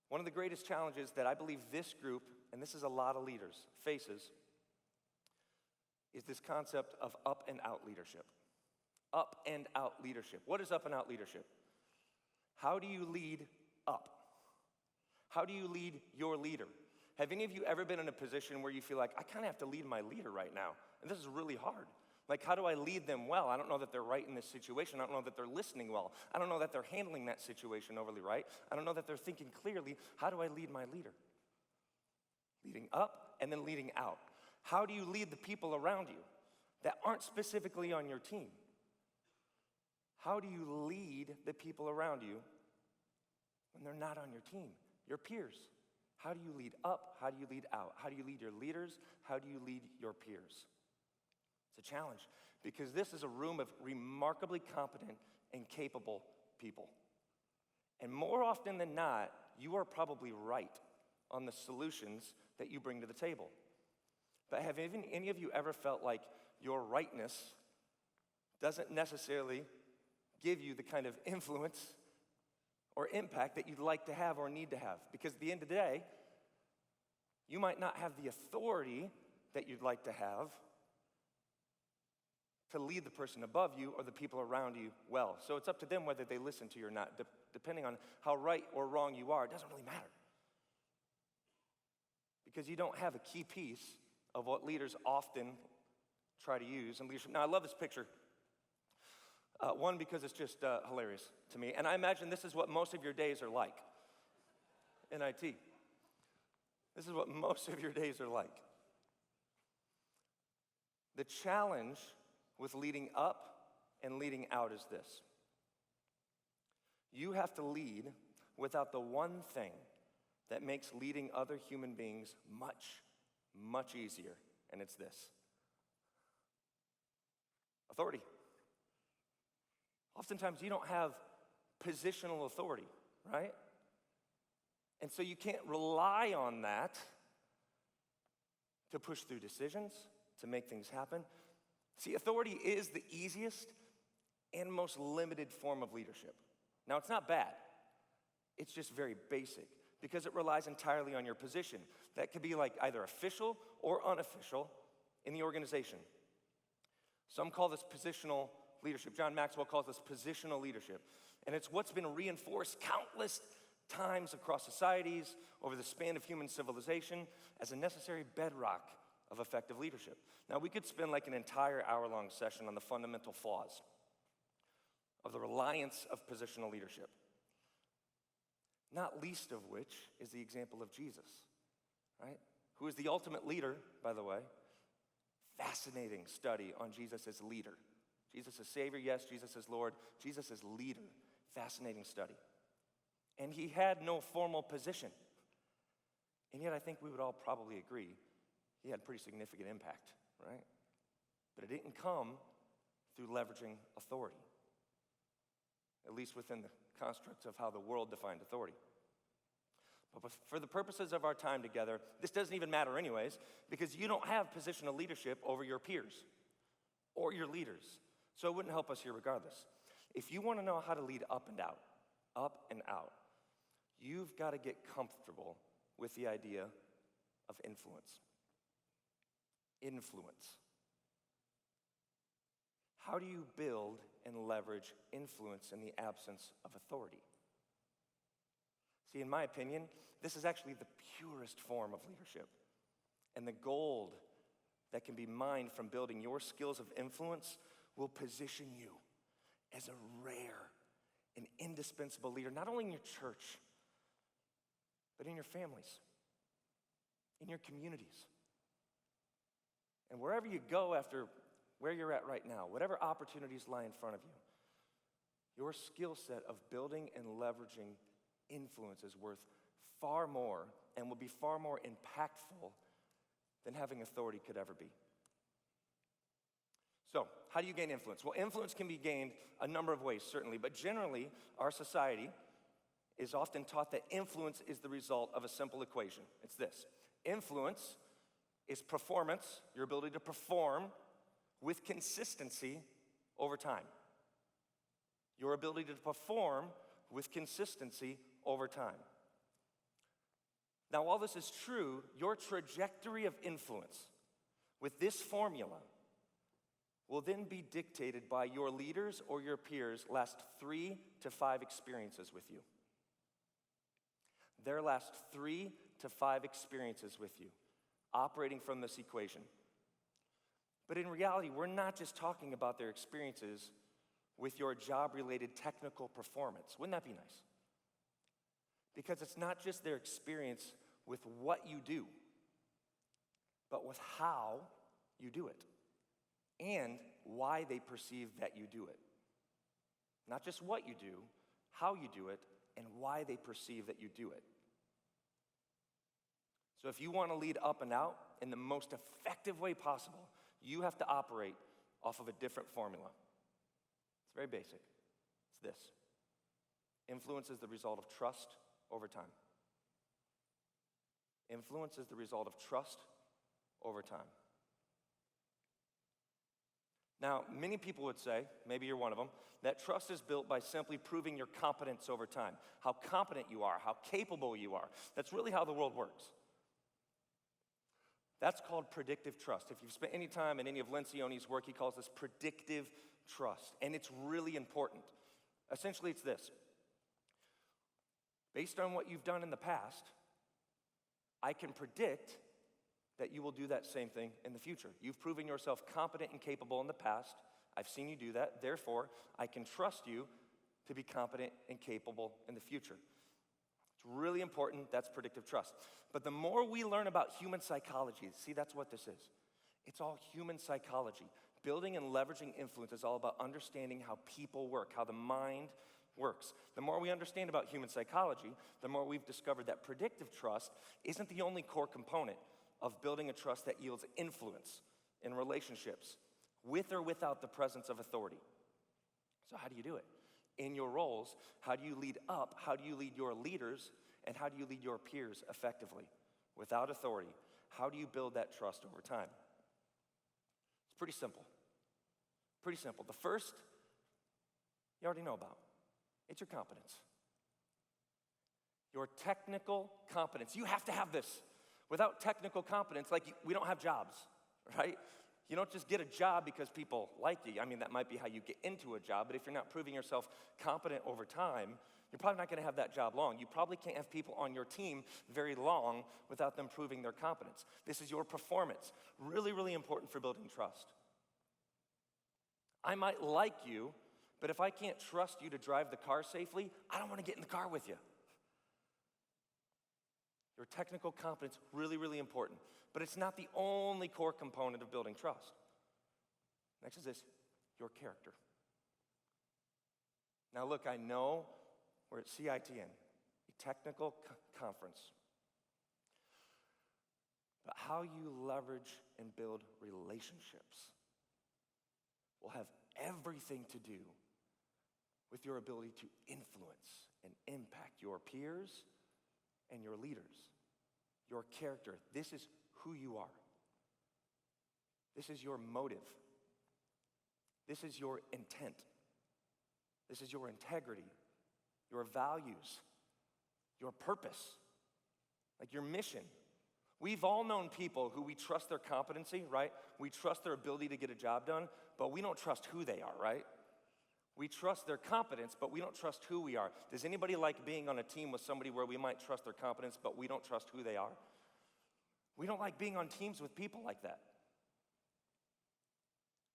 one of the greatest challenges that I believe this group, and this is a lot of leaders, faces, is this concept of up and out leadership. Up and out leadership. What is up and out leadership? How do you lead up? How do you lead your leader? Have any of you ever been in a position where you feel like, I kind of have to lead my leader right now, and this is really hard? Like, how do I lead them well? I don't know that they're right in this situation. I don't know that they're listening well. I don't know that they're handling that situation overly right. I don't know that they're thinking clearly. How do I lead my leader? Leading up and then leading out. How do you lead the people around you that aren't specifically on your team? How do you lead the people around you when they're not on your team, your peers? How do you lead up? How do you lead out? How do you lead your leaders? How do you lead your peers? It's a challenge, because this is a room of remarkably competent and capable people. And more often than not, you are probably right on the solutions that you bring to the table. But have any of you ever felt like your rightness doesn't necessarily give you the kind of influence or impact that you'd like to have or need to have? Because at the end of the day, you might not have the authority that you'd like to have to lead the person above you or the people around you well. So it's up to them whether they listen to you or not. Depending on how right or wrong you are, it doesn't really matter. Because you don't have a key piece of what leaders often try to use in leadership. Now, I love this picture. One, because it's just hilarious to me. And I imagine this is what most of your days are like in IT. This is what most of your days are like. The challenge with leading up and leading out is this. You have to lead without the one thing that makes leading other human beings much, much easier, and it's this: authority. Oftentimes you don't have positional authority, right? And so you can't rely on that to push through decisions, to make things happen. See, authority is the easiest and most limited form of leadership. Now, it's not bad. It's just very basic because it relies entirely on your position. That could be like either official or unofficial in the organization. Some call this positional leadership. John Maxwell calls this positional leadership. And it's what's been reinforced countless times across societies over the span of human civilization as a necessary bedrock of effective leadership. Now, we could spend like an entire hour-long session on the fundamental flaws of the reliance of positional leadership, not least of which is the example of Jesus, right? Who is the ultimate leader, by the way. Fascinating study on Jesus as leader. Jesus is Savior, yes. Jesus is Lord. Jesus is leader. Fascinating study. And he had no formal position. And yet I think we would all probably agree he had pretty significant impact, right? But it didn't come through leveraging authority, at least within the constructs of how the world defined authority. But for the purposes of our time together, this doesn't even matter anyways, because you don't have positional leadership over your peers or your leaders. So it wouldn't help us here regardless. If you want to know how to lead up and out, you've got to get comfortable with the idea of influence. Influence. How do you build and leverage influence in the absence of authority? See, in my opinion, this is actually the purest form of leadership. And the gold that can be mined from building your skills of influence will position you as a rare and indispensable leader, not only in your church, but in your families, in your communities. And wherever you go after where you're at right now, whatever opportunities lie in front of you, your skill set of building and leveraging influence is worth far more and will be far more impactful than having authority could ever be. So, how do you gain influence? Well, influence can be gained a number of ways, certainly, but generally, our society is often taught that influence is the result of a simple equation. It's this: influence is performance, your ability to perform with consistency over time. Your ability to perform with consistency over time. Now, while this is true, your trajectory of influence with this formula will then be dictated by your leaders or your peers' last 3 to 5 experiences with you. Their last 3 to 5 experiences with you, operating from this equation. But in reality, we're not just talking about their experiences with your job-related technical performance. Wouldn't that be nice? Because it's not just their experience with what you do, but with how you do it and why they perceive that you do it. Not just what you do, how you do it, and why they perceive that you do it. So if you want to lead up and out in the most effective way possible, you have to operate off of a different formula. It's very basic. It's this: influence is the result of trust over time. Influence is the result of trust over time. Now, many people would say, maybe you're one of them, that trust is built by simply proving your competence over time. How competent you are, how capable you are. That's really how the world works. That's called predictive trust. If you've spent any time in any of Lencioni's work, he calls this predictive trust. And it's really important. Essentially, it's this: based on what you've done in the past, I can predict that you will do that same thing in the future. You've proven yourself competent and capable in the past. I've seen you do that. Therefore, I can trust you to be competent and capable in the future. It's really important. That's predictive trust. But the more we learn about human psychology, see, that's what this is. It's all human psychology. Building and leveraging influence is all about understanding how people work, how the mind works. The more we understand about human psychology, the more we've discovered that predictive trust isn't the only core component of building a trust that yields influence in relationships, with or without the presence of authority. So how do you do it? In your roles, how do you lead up? How do you lead your leaders? And how do you lead your peers effectively? Without authority, how do you build that trust over time? It's pretty simple. Pretty simple. The first, you already know about. It's your competence. Your technical competence. You have to have this. Without technical competence, we don't have jobs, right? You don't just get a job because people like you. I mean, that might be how you get into a job, but if you're not proving yourself competent over time, you're probably not gonna have that job long. You probably can't have people on your team very long without them proving their competence. This is your performance. Really, really important for building trust. I might like you, but if I can't trust you to drive the car safely, I don't wanna get in the car with you. Your technical competence, really, really important. But it's not the only core component of building trust. Next is this, your character. Now look, I know we're at CITN, a technical conference. But how you leverage and build relationships will have everything to do with your ability to influence and impact your peers and your leaders. Your character. This is who you are. This is your motive. This is your intent. This is your integrity, your values, your purpose, like your mission. We've all known people who we trust their competency, right? We trust their ability to get a job done, but we don't trust who they are, right? We trust their competence, but we don't trust who we are. Does anybody like being on a team with somebody where we might trust their competence, but we don't trust who they are? We don't like being on teams with people like that.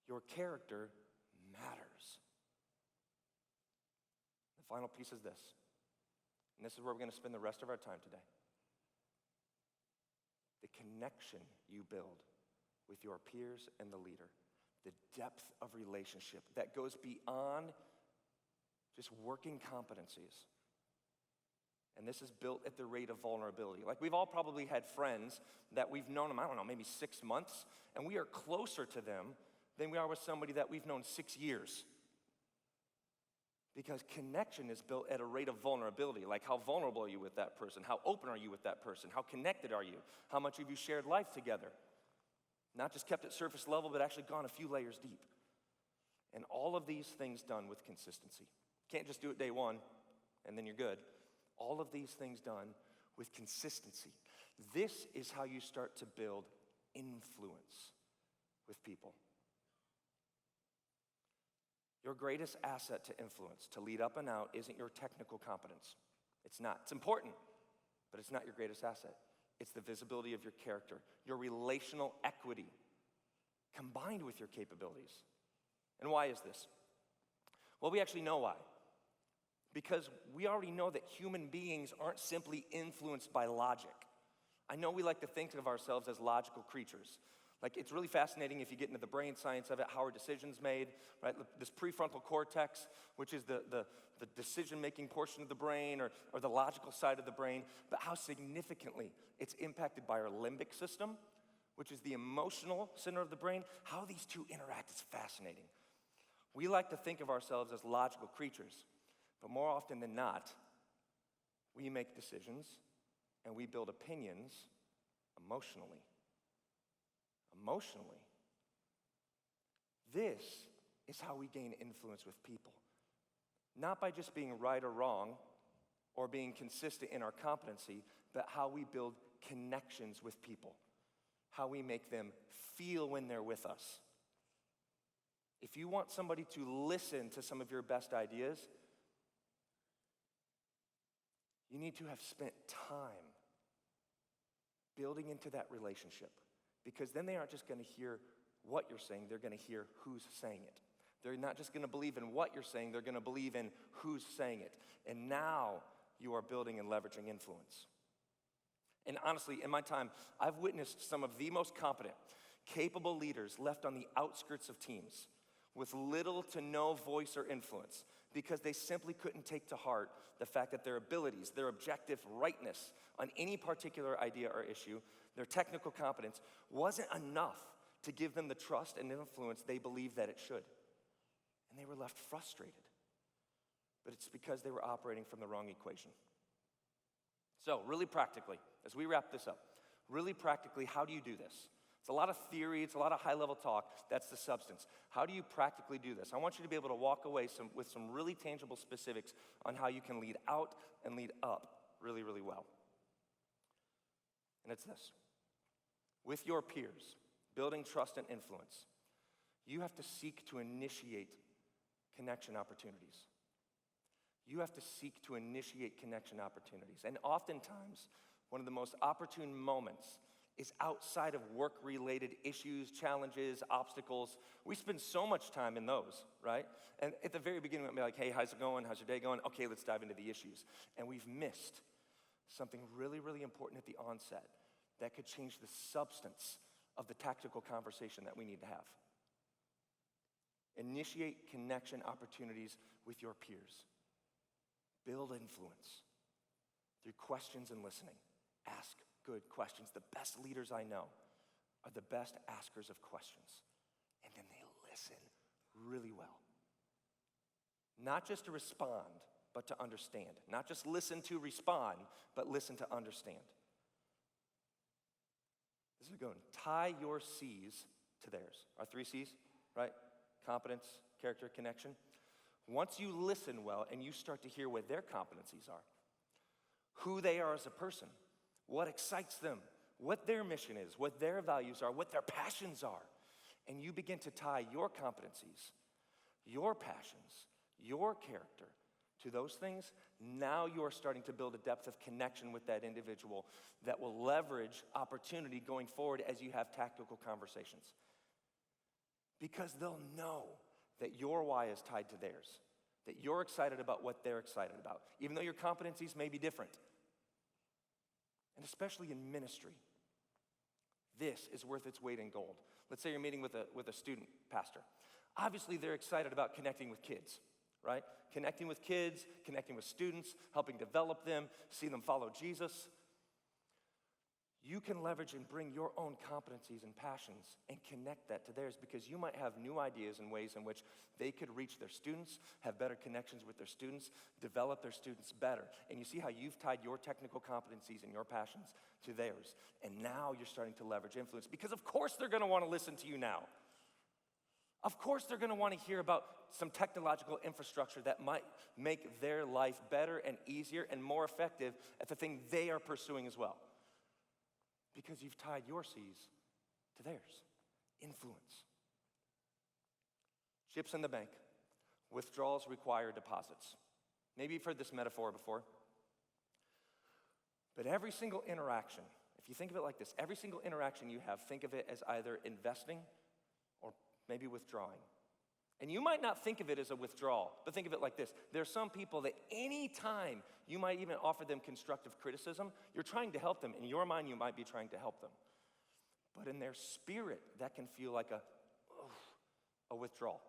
Your character matters. The final piece is this, and this is where we're going to spend the rest of our time today. The connection you build with your peers and the leader. The depth of relationship that goes beyond just working competencies. And this is built at the rate of vulnerability. Like we've all probably had friends that we've known them, I don't know, maybe 6 months, and we are closer to them than we are with somebody that we've known 6 years. Because connection is built at a rate of vulnerability. Like how vulnerable are you with that person? How open are you with that person? How connected are you? How much have you shared life together? Not just kept at surface level, but actually gone a few layers deep. And all of these things done with consistency. Can't just do it day one, and then you're good. All of these things done with consistency. This is how you start to build influence with people. Your greatest asset to influence, to lead up and out, isn't your technical competence. It's not. It's important, but it's not your greatest asset. It's the visibility of your character, your relational equity, combined with your capabilities. And why is this? Well, we actually know why. Because we already know that human beings aren't simply influenced by logic. I know we like to think of ourselves as logical creatures. Like, it's really fascinating if you get into the brain science of it, how are decisions made, right? This prefrontal cortex, which is the decision-making portion of the brain or the logical side of the brain, but how significantly it's impacted by our limbic system, which is the emotional center of the brain. How these two interact is fascinating. We like to think of ourselves as logical creatures, but more often than not, we make decisions and we build opinions emotionally. Emotionally. This is how we gain influence with people. Not by just being right or wrong or being consistent in our competency, but how we build connections with people. How we make them feel when they're with us. If you want somebody to listen to some of your best ideas, you need to have spent time building into that relationship. Because then they aren't just going to hear what you're saying, they're going to hear who's saying it. They're not just going to believe in what you're saying, they're going to believe in who's saying it. And now you are building and leveraging influence. And honestly, in my time, I've witnessed some of the most competent, capable leaders left on the outskirts of teams with little to no voice or influence because they simply couldn't take to heart the fact that their abilities, their objective rightness on any particular idea or issue, their technical competence wasn't enough to give them the trust and influence they believed that it should. And they were left frustrated. But it's because they were operating from the wrong equation. So, really practically, as we wrap this up, really practically, how do you do this? It's a lot of theory, it's a lot of high-level talk. That's the substance. How do you practically do this? I want you to be able to walk away with some really tangible specifics on how you can lead out and lead up really, really well. And it's this. With your peers, building trust and influence, you have to seek to initiate connection opportunities. You have to seek to initiate connection opportunities. And oftentimes, one of the most opportune moments is outside of work-related issues, challenges, obstacles. We spend so much time in those, right? And at the very beginning, we'll be like, hey, how's it going? How's your day going? Okay, let's dive into the issues. And we've missed something really, really important at the onset that could change the substance of the tactical conversation that we need to have. Initiate connection opportunities with your peers. Build influence through questions and listening. Ask good questions. The best leaders I know are the best askers of questions. And then they listen really well. Not just to respond, but to understand. Not just listen to respond, but listen to understand. This is going. Tie your C's to theirs. Our 3 C's, right? Competence, character, connection. Once you listen well and you start to hear what their competencies are, who they are as a person, what excites them, what their mission is, what their values are, what their passions are, and you begin to tie your competencies, your passions, your character to those things, now you are starting to build a depth of connection with that individual that will leverage opportunity going forward as you have tactical conversations. Because they'll know that your why is tied to theirs, that you're excited about what they're excited about, even though your competencies may be different. And especially in ministry, this is worth its weight in gold. Let's say you're meeting with a student pastor. Obviously, they're excited about connecting with kids, right? Connecting with kids, connecting with students, helping develop them, see them follow Jesus. You can leverage and bring your own competencies and passions and connect that to theirs because you might have new ideas and ways in which they could reach their students, have better connections with their students, develop their students better. And you see how you've tied your technical competencies and your passions to theirs. And now you're starting to leverage influence because of course they're going to want to listen to you now. Of course they're going to want to hear about some technological infrastructure that might make their life better and easier and more effective at the thing they are pursuing as well. Because you've tied your C's to theirs. Influence. Chips in the bank. Withdrawals require deposits. Maybe you've heard this metaphor before. But every single interaction, if you think of it like this, every single interaction you have, think of it as either investing or maybe withdrawing. And you might not think of it as a withdrawal, but think of it like this. There are some people that any time you might even offer them constructive criticism, you're trying to help them. In your mind, you might be trying to help them. But in their spirit, that can feel like a withdrawal.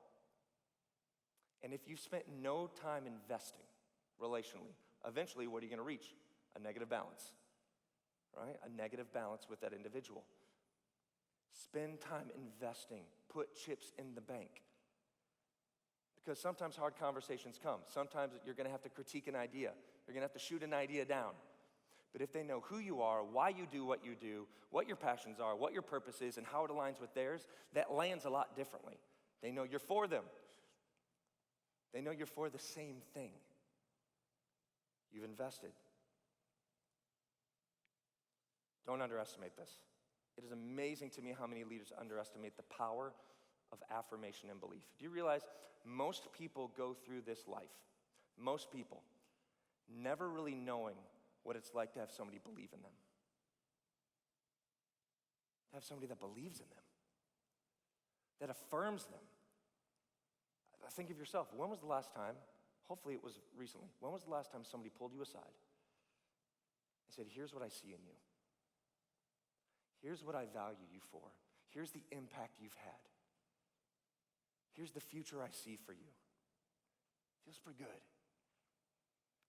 And if you've spent no time investing relationally, eventually what are you going to reach? A negative balance, right? A negative balance with that individual. Spend time investing. Put chips in the bank. Because sometimes hard conversations come. Sometimes you're going to have to critique an idea. You're going to have to shoot an idea down. But if they know who you are, why you do, what your passions are, what your purpose is, and how it aligns with theirs, that lands a lot differently. They know you're for them. They know you're for the same thing. You've invested. Don't underestimate this. It is amazing to me how many leaders underestimate the power of affirmation and belief. Do you realize most people go through this life, most people, never really knowing what it's like to have somebody believe in them. To have somebody that believes in them, that affirms them. Think of yourself. When was the last time, hopefully it was recently, when was the last time somebody pulled you aside and said, here's what I see in you. Here's what I value you for. Here's the impact you've had. Here's the future I see for you. Feels pretty good.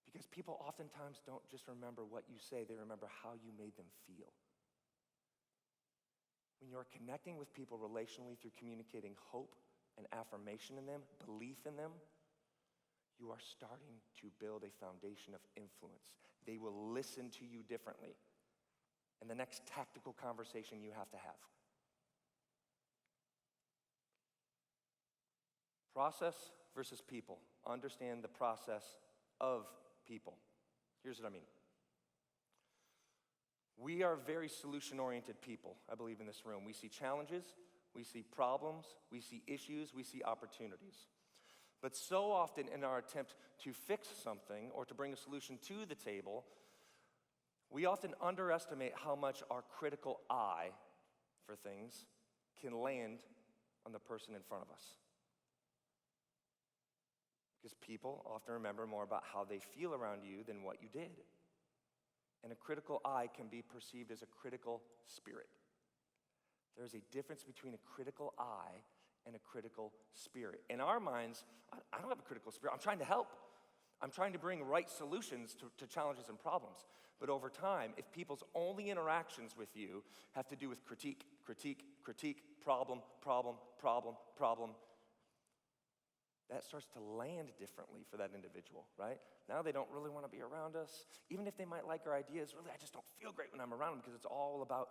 Because people oftentimes don't just remember what you say, they remember how you made them feel. When you're connecting with people relationally through communicating hope and affirmation in them, belief in them, you are starting to build a foundation of influence. They will listen to you differently in the next tactical conversation you have to have. Process versus people. Understand the process of people. Here's what I mean. We are very solution-oriented people, I believe, in this room. We see challenges, we see problems, we see issues, we see opportunities. But so often in our attempt to fix something or to bring a solution to the table, we often underestimate how much our critical eye for things can land on the person in front of us. Because people often remember more about how they feel around you than what you did. And a critical eye can be perceived as a critical spirit. There's a difference between a critical eye and a critical spirit. In our minds, I don't have a critical spirit. I'm trying to help. I'm trying to bring right solutions to challenges and problems. But over time, if people's only interactions with you have to do with critique, problem, that starts to land differently for that individual, right? Now they don't really want to be around us. Even if they might like our ideas, really, I just don't feel great when I'm around them because it's all about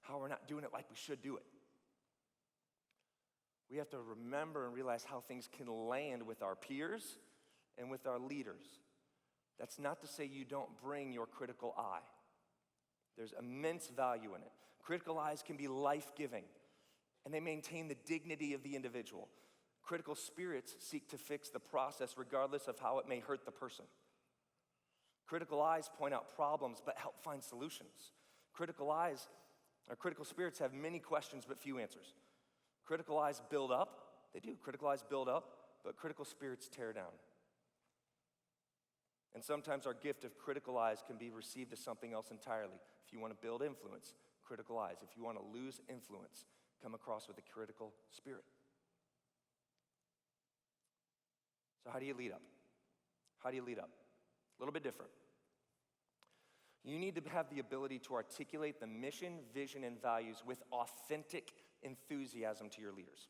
how we're not doing it like we should do it. We have to remember and realize how things can land with our peers and with our leaders. That's not to say you don't bring your critical eye. There's immense value in it. Critical eyes can be life-giving, and they maintain the dignity of the individual. Critical spirits seek to fix the process regardless of how it may hurt the person. Critical eyes point out problems but help find solutions. Critical spirits have many questions but few answers. Critical eyes build up. They do. Critical eyes build up, but critical spirits tear down. And sometimes our gift of critical eyes can be received as something else entirely. If you want to build influence, critical eyes. If you want to lose influence, come across with a critical spirit. So how do you lead up? How do you lead up? A little bit different. You need to have the ability to articulate the mission, vision, and values with authentic enthusiasm to your leaders.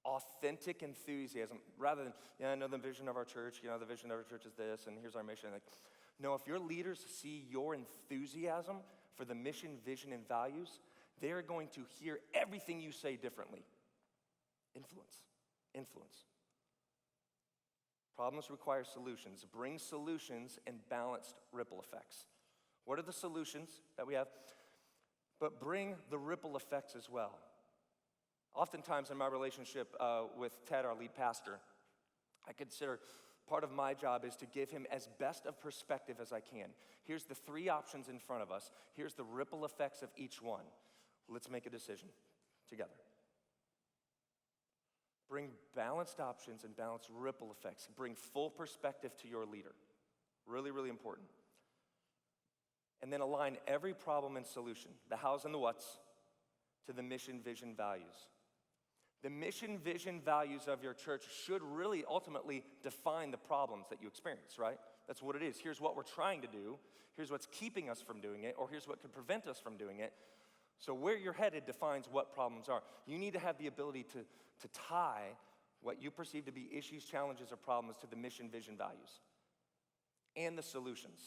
Authentic enthusiasm, rather than, I know the vision of our church, the vision of our church is this, and here's our mission. No, if your leaders see your enthusiasm for the mission, vision, and values, they're going to hear everything you say differently. Influence. Problems require solutions. Bring solutions and balanced ripple effects. What are the solutions that we have? But bring the ripple effects as well. Oftentimes in my relationship with Ted, our lead pastor, I consider part of my job is to give him as best of perspective as I can. Here's the 3 options in front of us. Here's the ripple effects of each one. Let's make a decision together. Bring balanced options and balanced ripple effects. Bring full perspective to your leader. Really, really important. And then align every problem and solution, the hows and the whats, to the mission, vision, values. The mission, vision, values of your church should really ultimately define the problems that you experience, right? That's what it is. Here's what we're trying to do. Here's what's keeping us from doing it, or here's what could prevent us from doing it. So where you're headed defines what problems are. You need to have the ability to tie what you perceive to be issues, challenges, or problems to the mission, vision, values, and the solutions.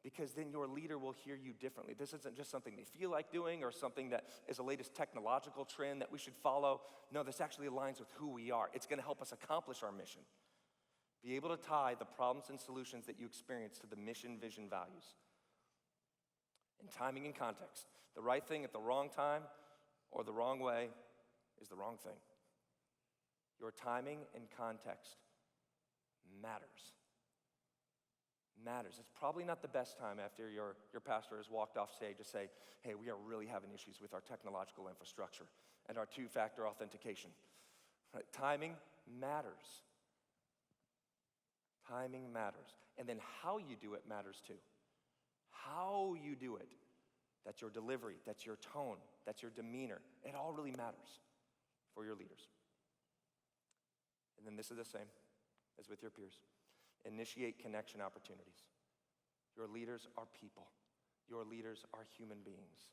Because then your leader will hear you differently. This isn't just something they feel like doing or something that is the latest technological trend that we should follow. No, this actually aligns with who we are. It's going to help us accomplish our mission. Be able to tie the problems and solutions that you experience to the mission, vision, values. And timing and context. The right thing at the wrong time or the wrong way is the wrong thing. Your timing and context matters. It's probably not the best time after your pastor has walked off stage to say, hey, we are really having issues with our technological infrastructure and our 2-factor authentication. Right? Timing matters. And then how you do it matters too. How you do it That's your delivery. That's your tone. That's your demeanor. It all really matters for your leaders. And then this is the same as with your peers. Initiate connection opportunities. Your leaders are people. Your leaders are human beings.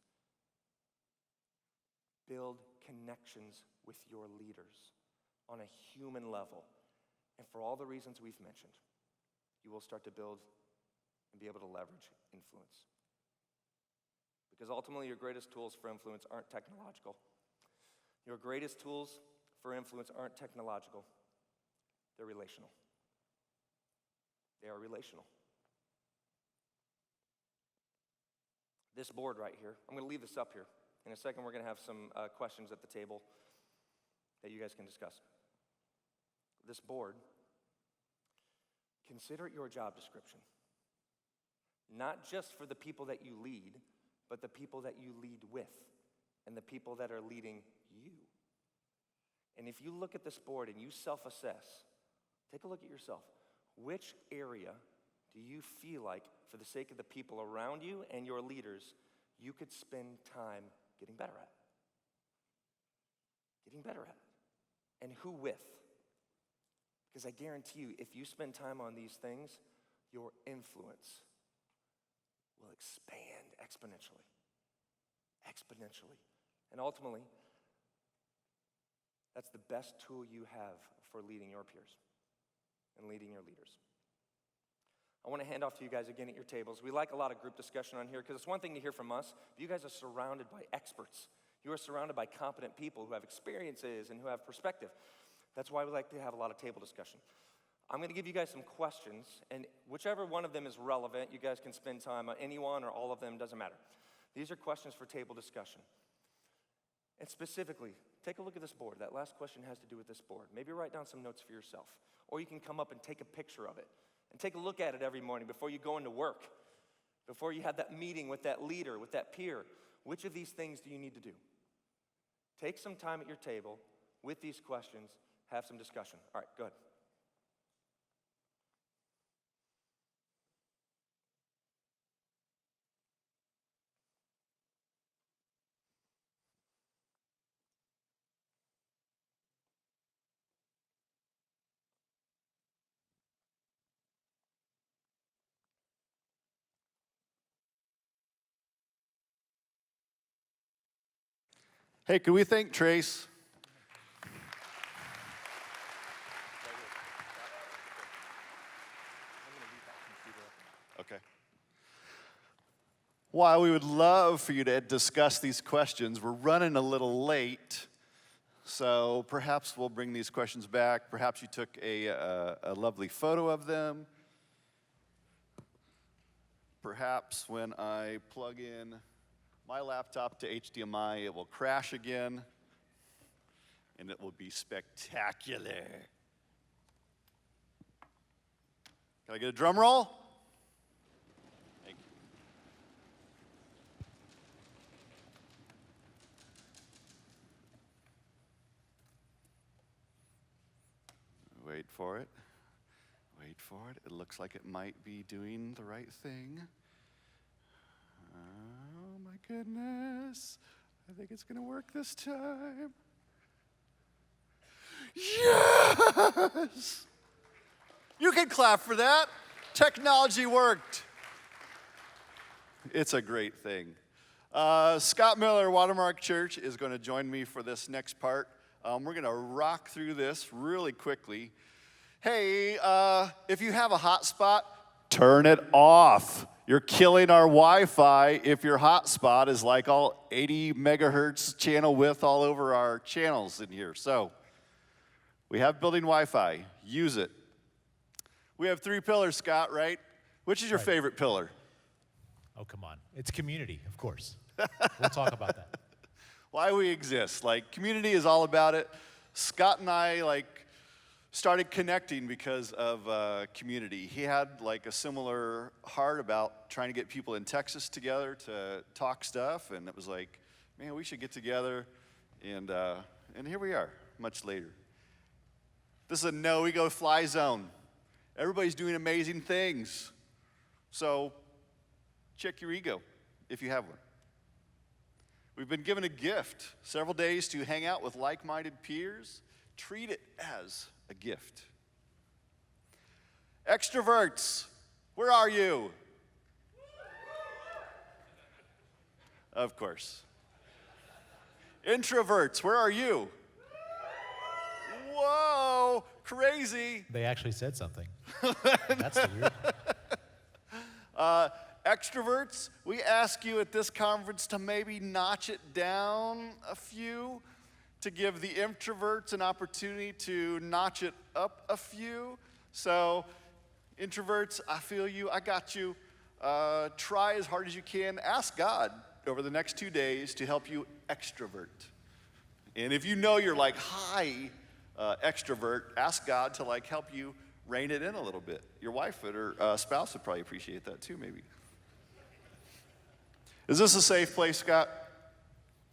Build connections with your leaders on a human level. And for all the reasons we've mentioned, you will start to build and be able to leverage influence. Because ultimately, your greatest tools for influence aren't technological. Your greatest tools for influence aren't technological. They're relational. They are relational. This board right here, I'm going to leave this up here. In a second, we're going to have some questions at the table that you guys can discuss. This board, consider it your job description. Not just for the people that you lead, but the people that you lead with and the people that are leading you. And if you look at this board and you self-assess, take a look at yourself. Which area do you feel like, for the sake of the people around you and your leaders, you could spend time getting better at? Getting better at. And who with? Because I guarantee you, if you spend time on these things, your influence will expand exponentially. Exponentially. And ultimately, that's the best tool you have for leading your peers and leading your leaders. I want to hand off to you guys again at your tables. We like a lot of group discussion on here because it's one thing to hear from us, but you guys are surrounded by experts. You are surrounded by competent people who have experiences and who have perspective. That's why we like to have a lot of table discussion. I'm going to give you guys some questions, and whichever one of them is relevant, you guys can spend time on any one or all of them, doesn't matter. These are questions for table discussion. And specifically, take a look at this board. That last question has to do with this board. Maybe write down some notes for yourself, or you can come up and take a picture of it. And take a look at it every morning before you go into work, before you have that meeting with that leader, with that peer. Which of these things do you need to do? Take some time at your table with these questions, have some discussion. All right, go ahead. Hey, can we thank Trace? Okay. While we would love for you to discuss these questions, we're running a little late, so perhaps we'll bring these questions back. Perhaps you took a lovely photo of them. Perhaps when I plug in my laptop to HDMI, it will crash again, and it will be spectacular. Can I get a drum roll? Thank you. Wait for it. Wait for it. It looks like it might be doing the right thing. Oh my goodness. I think it's gonna work this time. Yes! You can clap for that. Technology worked. It's a great thing. Scott Miller, Watermark Church, is going to join me for this next part. We're going to rock through this really quickly. Hey, if you have a hotspot, turn it off. You're killing our Wi-Fi if your hotspot is like all 80 megahertz channel width all over our channels in here. So we have building Wi-Fi. Use it. We have 3 pillars, Scott, right? Which is your favorite pillar? Oh, come on. It's community, of course. We'll talk about that. Why we exist. Like, community is all about it. Scott and I, started connecting because of community. He had, a similar heart about trying to get people in Texas together to talk stuff, and it was like, man, we should get together, and here we are, much later. This is a no-ego fly zone. Everybody's doing amazing things. So check your ego if you have one. We've been given a gift, several days to hang out with like-minded peers. Treat it as a gift. Extroverts, where are you? Of course. Introverts, where are you? Whoa, crazy. They actually said something. That's the weird part. Extroverts, we ask you at this conference to maybe notch it down a few, to give the introverts an opportunity to notch it up a few. So, introverts, I feel you, I got you. Try as hard as you can. Ask God over the next 2 days to help you extrovert. And if you know you're like high extrovert, ask God to like help you rein it in a little bit. Your wife or spouse would probably appreciate that too, maybe. Is this a safe place, Scott?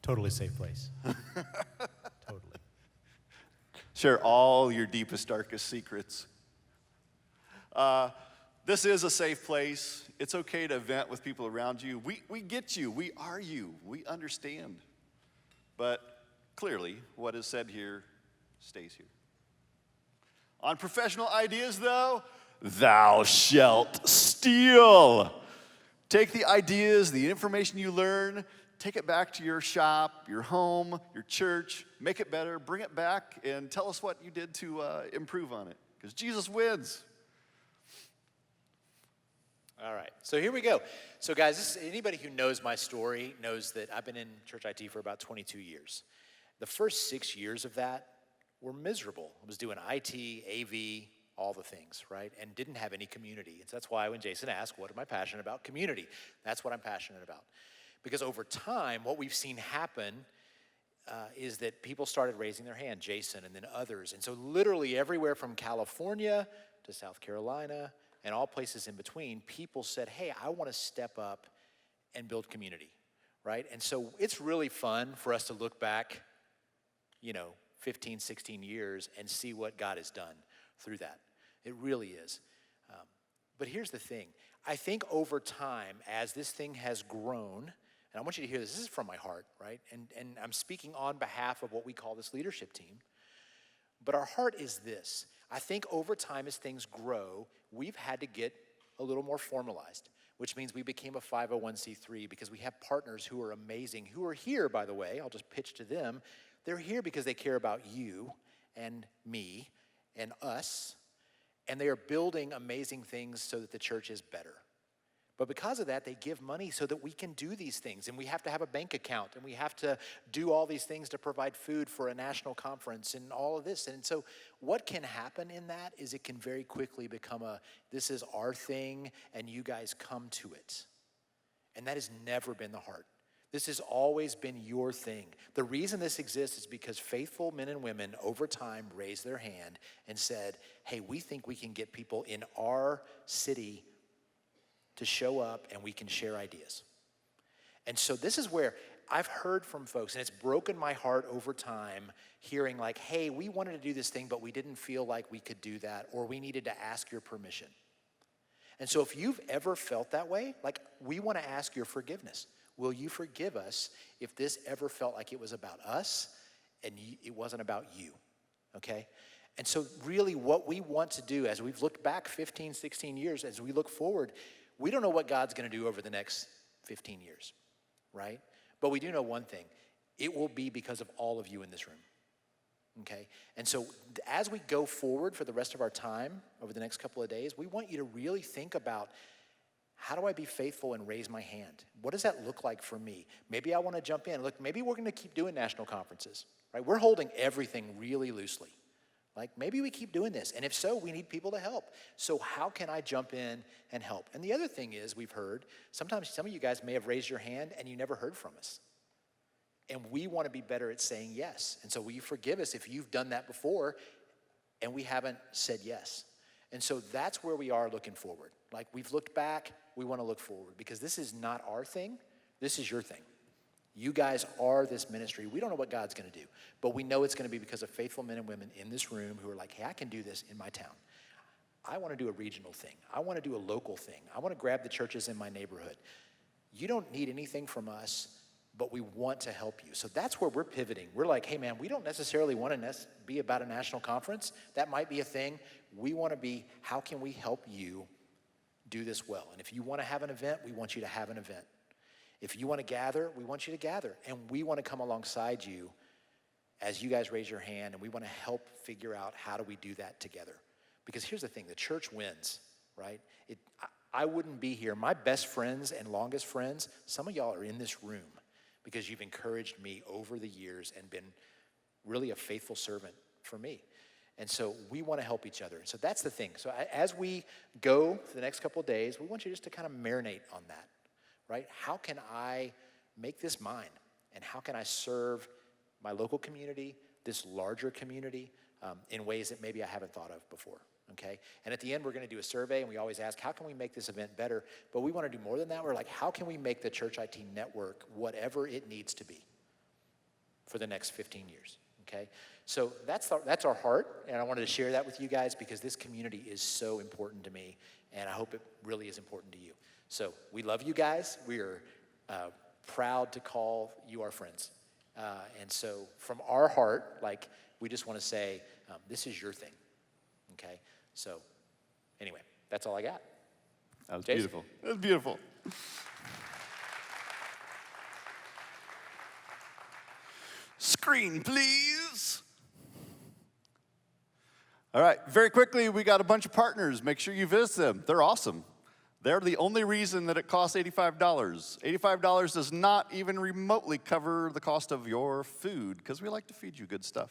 Totally safe place. Totally. Share all your deepest, darkest secrets. This is a safe place. It's okay to vent with people around you. We get you. We are you. We understand. But clearly, what is said here stays here. On professional ideas, though, thou shalt steal. Take the ideas, the information you learn, take it back to your shop, your home, your church, make it better, bring it back, and tell us what you did to improve on it. Because Jesus wins. All right, so here we go. So guys, anybody who knows my story knows that I've been in church IT for about 22 years. The first 6 years of that were miserable. I was doing IT, AV, all the things, right? And didn't have any community. And so that's why when Jason asked, what am I passionate about? Community. That's what I'm passionate about. Because over time, what we've seen happen is that people started raising their hand, Jason and then others. And so literally everywhere from California to South Carolina and all places in between, people said, hey, I want to step up and build community, right? And so it's really fun for us to look back, 15, 16 years and see what God has done through that. It really is. But here's the thing. I think over time, as this thing has grown, and I want you to hear this. This is from my heart, right? And I'm speaking on behalf of what we call this leadership team. But our heart is this. I think over time, as things grow, we've had to get a little more formalized, which means we became a 501c3 because we have partners who are amazing, who are here, by the way. I'll just pitch to them. They're here because they care about you and me and us, and they are building amazing things so that the church is better. But because of that, they give money so that we can do these things, and we have to have a bank account, and we have to do all these things to provide food for a national conference and all of this. And so what can happen in that is it can very quickly become this is our thing, and you guys come to it. And that has never been the heart. This has always been your thing. The reason this exists is because faithful men and women over time raised their hand and said, hey, we think we can get people in our city to show up and we can share ideas. And so this is where I've heard from folks, and it's broken my heart over time, hearing like, hey, we wanted to do this thing, but we didn't feel like we could do that, or we needed to ask your permission. And so if you've ever felt that way, like, we want to ask your forgiveness. Will you forgive us if this ever felt like it was about us and it wasn't about you, okay? And so really what we want to do as we've looked back 15, 16 years, as we look forward, we don't know what God's going to do over the next 15 years, right? But we do know one thing. It will be because of all of you in this room, okay? And so as we go forward for the rest of our time over the next couple of days, we want you to really think about, how do I be faithful and raise my hand? What does that look like for me? Maybe I want to jump in. Look, maybe we're going to keep doing national conferences, right? We're holding everything really loosely. Like, maybe we keep doing this. And if so, we need people to help. So how can I jump in and help? And the other thing is, we've heard, sometimes some of you guys may have raised your hand and you never heard from us. And we want to be better at saying yes. And so will you forgive us if you've done that before and we haven't said yes? And so that's where we are looking forward. Like, we've looked back, we want to look forward, because this is not our thing, this is your thing. You guys are this ministry. We don't know what God's going to do, but we know it's going to be because of faithful men and women in this room who are like, hey, I can do this in my town. I want to do a regional thing. I want to do a local thing. I want to grab the churches in my neighborhood. You don't need anything from us but we want to help you. So that's where we're pivoting. We're like, hey man, we don't necessarily want to be about a national conference. That might be a thing. We want to be, how can we help you do this well? And if you want to have an event, we want you to have an event. If you want to gather, we want you to gather. And we want to come alongside you as you guys raise your hand, and we want to help figure out how do we do that together. Because here's the thing, the church wins, right? I wouldn't be here. My best friends and longest friends, some of y'all are in this room because you've encouraged me over the years and been really a faithful servant for me. And so we want to help each other. So that's the thing. So as we go for the next couple of days, we want you just to kind of marinate on that, right? How can I make this mine? And how can I serve my local community, this larger community, in ways that maybe I haven't thought of before, okay? And at the end, we're going to do a survey, and we always ask, how can we make this event better? But we want to do more than that. We're like, how can we make the Church IT network whatever it needs to be for the next 15 years, okay? So that's our heart, and I wanted to share that with you guys because this community is so important to me, and I hope it really is important to you. So we love you guys. We are proud to call you our friends. And so from our heart, like, we just want to say, this is your thing, okay? So anyway, that's all I got. That was Jason? beautiful. That was beautiful. Screen, please. All right, very quickly, we got a bunch of partners. Make sure you visit them. They're awesome. They're the only reason that it costs $85. $85 does not even remotely cover the cost of your food because we like to feed you good stuff.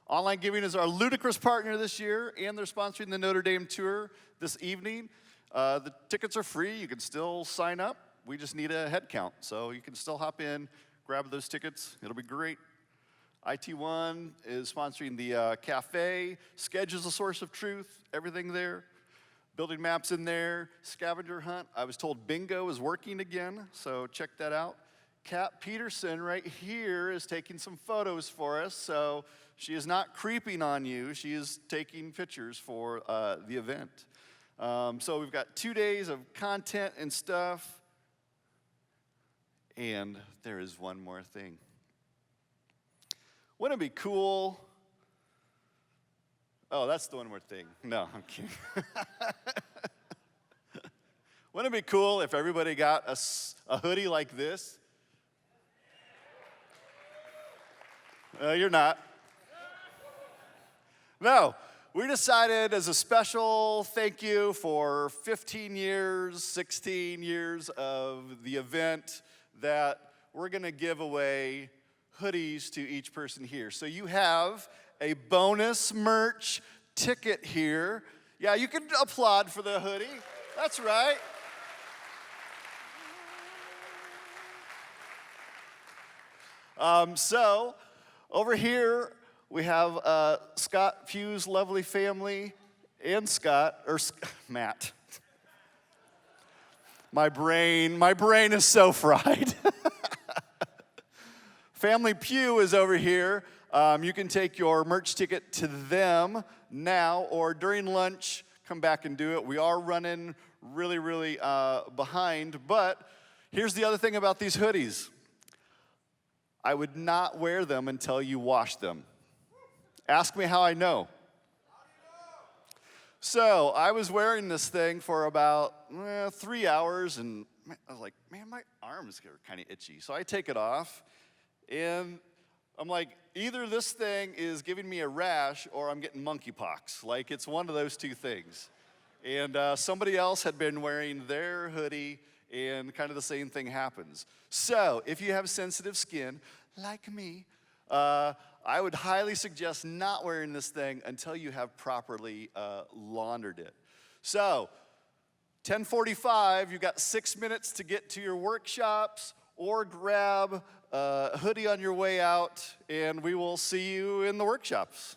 Online Giving is our ludicrous partner this year, and they're sponsoring the Notre Dame tour this evening. The tickets are free. You can still sign up. We just need a head count, so you can still hop in, grab those tickets. It'll be great. IT1 is sponsoring the cafe. Sketch is a source of truth. Everything there. Building maps in there. Scavenger hunt. I was told bingo is working again, so check that out. Kat Peterson right here is taking some photos for us, so she is not creeping on you. She is taking pictures for the event. So we've got 2 days of content and stuff. And there is one more thing. Wouldn't it be cool? Oh, that's the one more thing. No, I'm kidding. Wouldn't it be cool if everybody got a hoodie like this? You're not. No, we decided as a special thank you for 15 years, 16 years of the event that we're going to give away hoodies to each person here. So you have a bonus merch ticket here. Yeah, you can applaud for the hoodie. That's right. So over here, we have Scott Pugh's lovely family and Matt. My brain is so fried. Family Pugh is over here. You can take your merch ticket to them now or during lunch, come back and do it. We are running really, really behind, but here's the other thing about these hoodies. I would not wear them until you wash them. Ask me how I know. So I was wearing this thing for about 3 hours, and I was like, man, my arms are kind of itchy. So I take it off, and I'm like, either this thing is giving me a rash or I'm getting monkeypox. Like, it's one of those two things. And somebody else had been wearing their hoodie, and kind of the same thing happens. So if you have sensitive skin, like me, I would highly suggest not wearing this thing until you have properly laundered it. So 10:45, you've got 6 minutes to get to your workshops or grab a hoodie on your way out, and we will see you in the workshops.